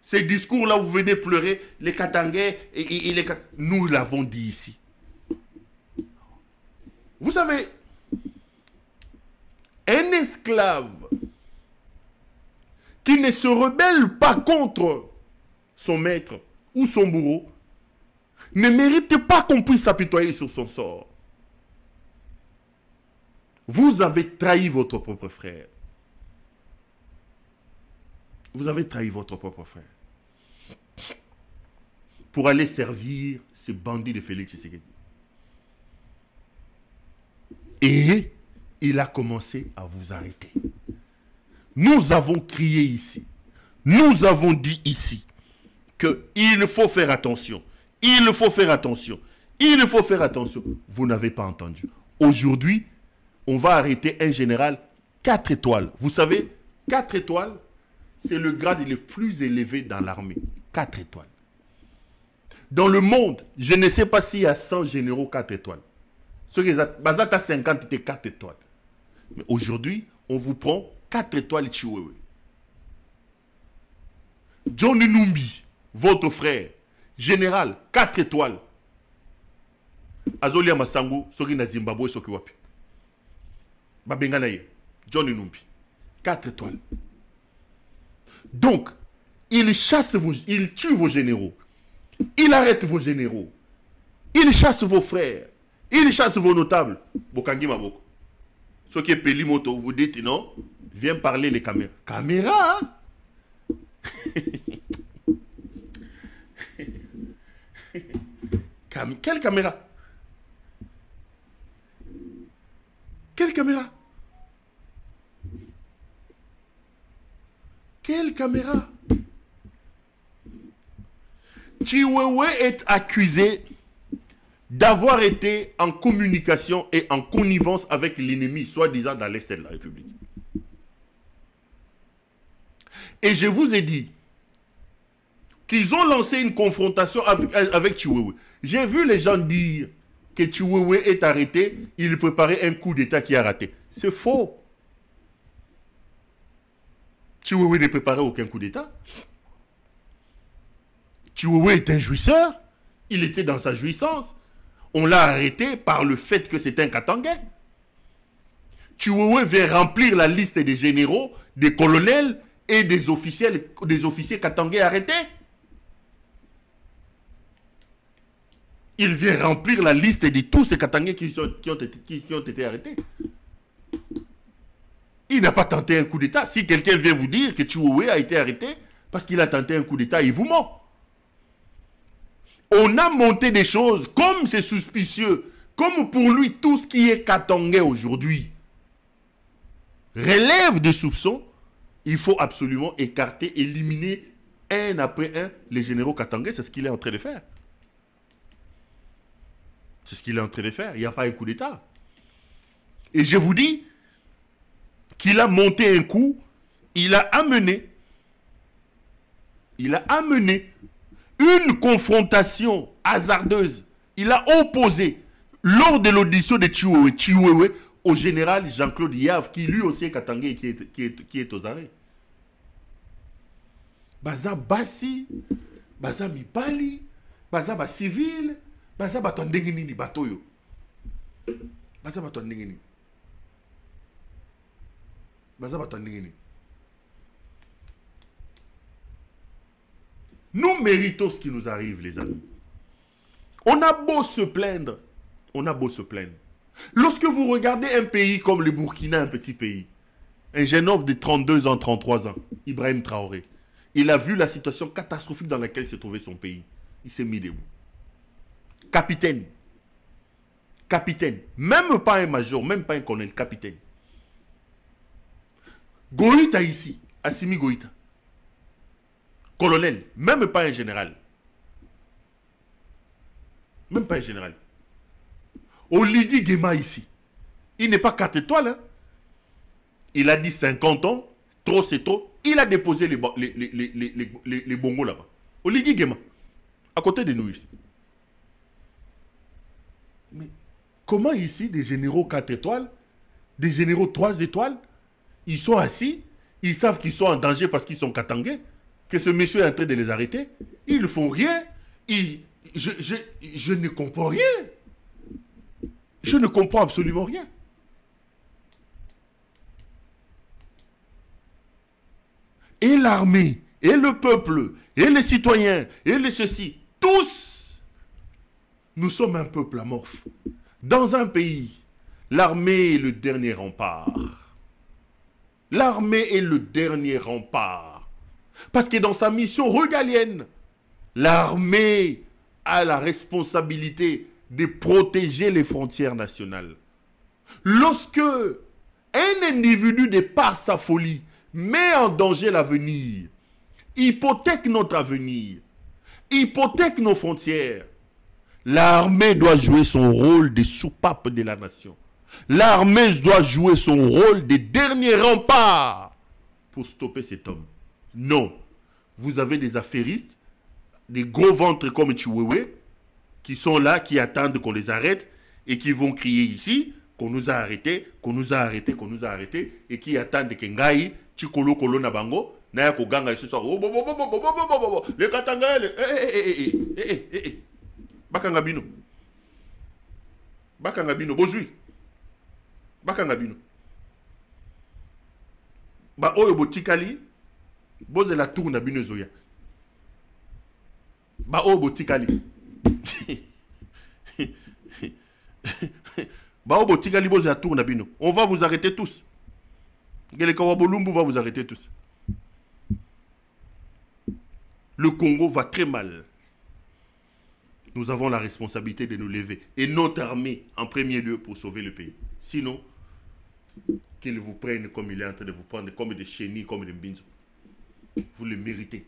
Ces discours-là, vous venez pleurer, les Katangais, et les... Nous l'avons dit ici. Vous savez, un esclave qui ne se rebelle pas contre son maître ou son bourreau ne mérite pas qu'on puisse s'apitoyer sur son sort. Vous avez trahi votre propre frère. Vous avez trahi votre propre frère. Pour aller servir ces bandits de Félix Tshisekedi. Et il a commencé à vous arrêter. Nous avons crié ici. Nous avons dit ici qu'il faut faire attention. Il faut faire attention. Il faut faire attention. Vous n'avez pas entendu. Aujourd'hui, on va arrêter un général 4 étoiles. Vous savez, 4 étoiles, c'est le grade le plus élevé dans l'armée. 4 étoiles. Dans le monde, je ne sais pas s'il y a 100 généraux 4 étoiles. Ceux qui ont 50 étaient 4 étoiles. Mais aujourd'hui, on vous prend 4 étoiles Chiwewe. John Numbi, votre frère, général, 4 étoiles. Azolia Masango, Sori na Zimbabwe, Soki Wapi. Babenganaye, John Numbi, 4 étoiles. Donc, il chasse il tue vos généraux. Il arrête vos généraux. Il chasse vos frères. Il chasse vos notables. Bokangi Maboko. Ce qui est Pelimoto, vous dites non, viens parler les caméras. Caméra, hein? Quelle caméra? Quelle caméra? Quelle caméra? Chiwewe est accusé d'avoir été en communication et en connivence avec l'ennemi, soi-disant dans l'Est de la République. Et je vous ai dit qu'ils ont lancé une confrontation avec Chiwewe. J'ai vu les gens dire que Chiwewe est arrêté, il préparait un coup d'État qui a raté. C'est faux. Chiwewe ne préparait aucun coup d'État. Chiwewe est un jouisseur. Il était dans sa jouissance. On l'a arrêté par le fait que c'est un Katangais. Chiwewe vient remplir la liste des généraux, des colonels et des officiers Katangais arrêtés. Il vient remplir la liste de tous ces Katangais qui ont été arrêtés. Il n'a pas tenté un coup d'État. Si quelqu'un vient vous dire que Chiwewe a été arrêté parce qu'il a tenté un coup d'État, il vous ment. On a monté des choses comme c'est suspicieux, comme pour lui tout ce qui est Katangais aujourd'hui relève des soupçons. Il faut absolument écarter, éliminer un après un les généraux Katangais. C'est ce qu'il est en train de faire. C'est ce qu'il est en train de faire. Il n'y a pas un coup d'État. Et je vous dis qu'il a monté un coup, il a amené une confrontation hasardeuse. Il a opposé, lors de l'audition de Chiwewe au général Jean-Claude Yave, qui lui aussi est Katangais et qui est aux arrêts. Baza Bassi, Baza Mibali, Baza Ba civil, Baza Batondengini Batoyo. Baza Batondengini. Baza Batondengini. Nous méritons ce qui nous arrive, les amis. On a beau se plaindre. On a beau se plaindre. Lorsque vous regardez un pays comme le Burkina, un petit pays, un jeune homme de 32 ans, 33 ans, Ibrahim Traoré, il a vu la situation catastrophique dans laquelle s'est trouvé son pays. Il s'est mis debout. Capitaine. Capitaine. Même pas un major, même pas un colonel, capitaine. Goïta ici, Assimi Goïta. Colonel, même pas un général. Même pas un général. Olidi Guéma ici. Il n'est pas 4 étoiles. Hein. Il a dit 50 ans. Trop c'est trop. Il a déposé les bongos là-bas. Olidi Guéma. À côté de nous ici. Mais comment ici des généraux 4 étoiles, des généraux 3 étoiles, ils sont assis, ils savent qu'ils sont en danger parce qu'ils sont katangais, que ce monsieur est en train de les arrêter. Ils ne font rien. Je ne comprends rien. Je ne comprends absolument rien. Et l'armée, et le peuple, et les citoyens, et les ceci, tous, nous sommes un peuple amorphe. Dans un pays, l'armée est le dernier rempart. L'armée est le dernier rempart. Parce que dans sa mission régalienne, l'armée a la responsabilité de protéger les frontières nationales. Lorsque un individu, de par sa folie, met en danger l'avenir, hypothèque notre avenir, hypothèque nos frontières, L'armée doit jouer son rôle de soupape de la nation. L'armée doit jouer son rôle de dernier rempart pour stopper cet homme. Non. Vous avez des affairistes, des gros ventres comme Chiwewe, qui sont là, qui attendent qu'on les arrête et qui vont crier ici qu'on nous a arrêtés, qu'on nous a arrêtés, qu'on nous a arrêtés, et qui attendent que Ngaï, Chikolo Kolo Nabango, Naya Koganga, ce soir, les Katanga, Bakangabino. Bakangabino, Bozui. Bakangabino. Ba oyo botikali, boze la tour na bino zoya. Ba oyo botikali. Ba oyo botikali boze la tour na bino. On va vous arrêter tous. Gelekawa Bolumbu va vous arrêter tous. Le Congo va très mal. Nous avons la responsabilité de nous lever. Et notre armée, en premier lieu, pour sauver le pays. Sinon, qu'ils vous prennent comme il est en train de vous prendre, comme des chenilles, comme des mbinzo. Vous le méritez.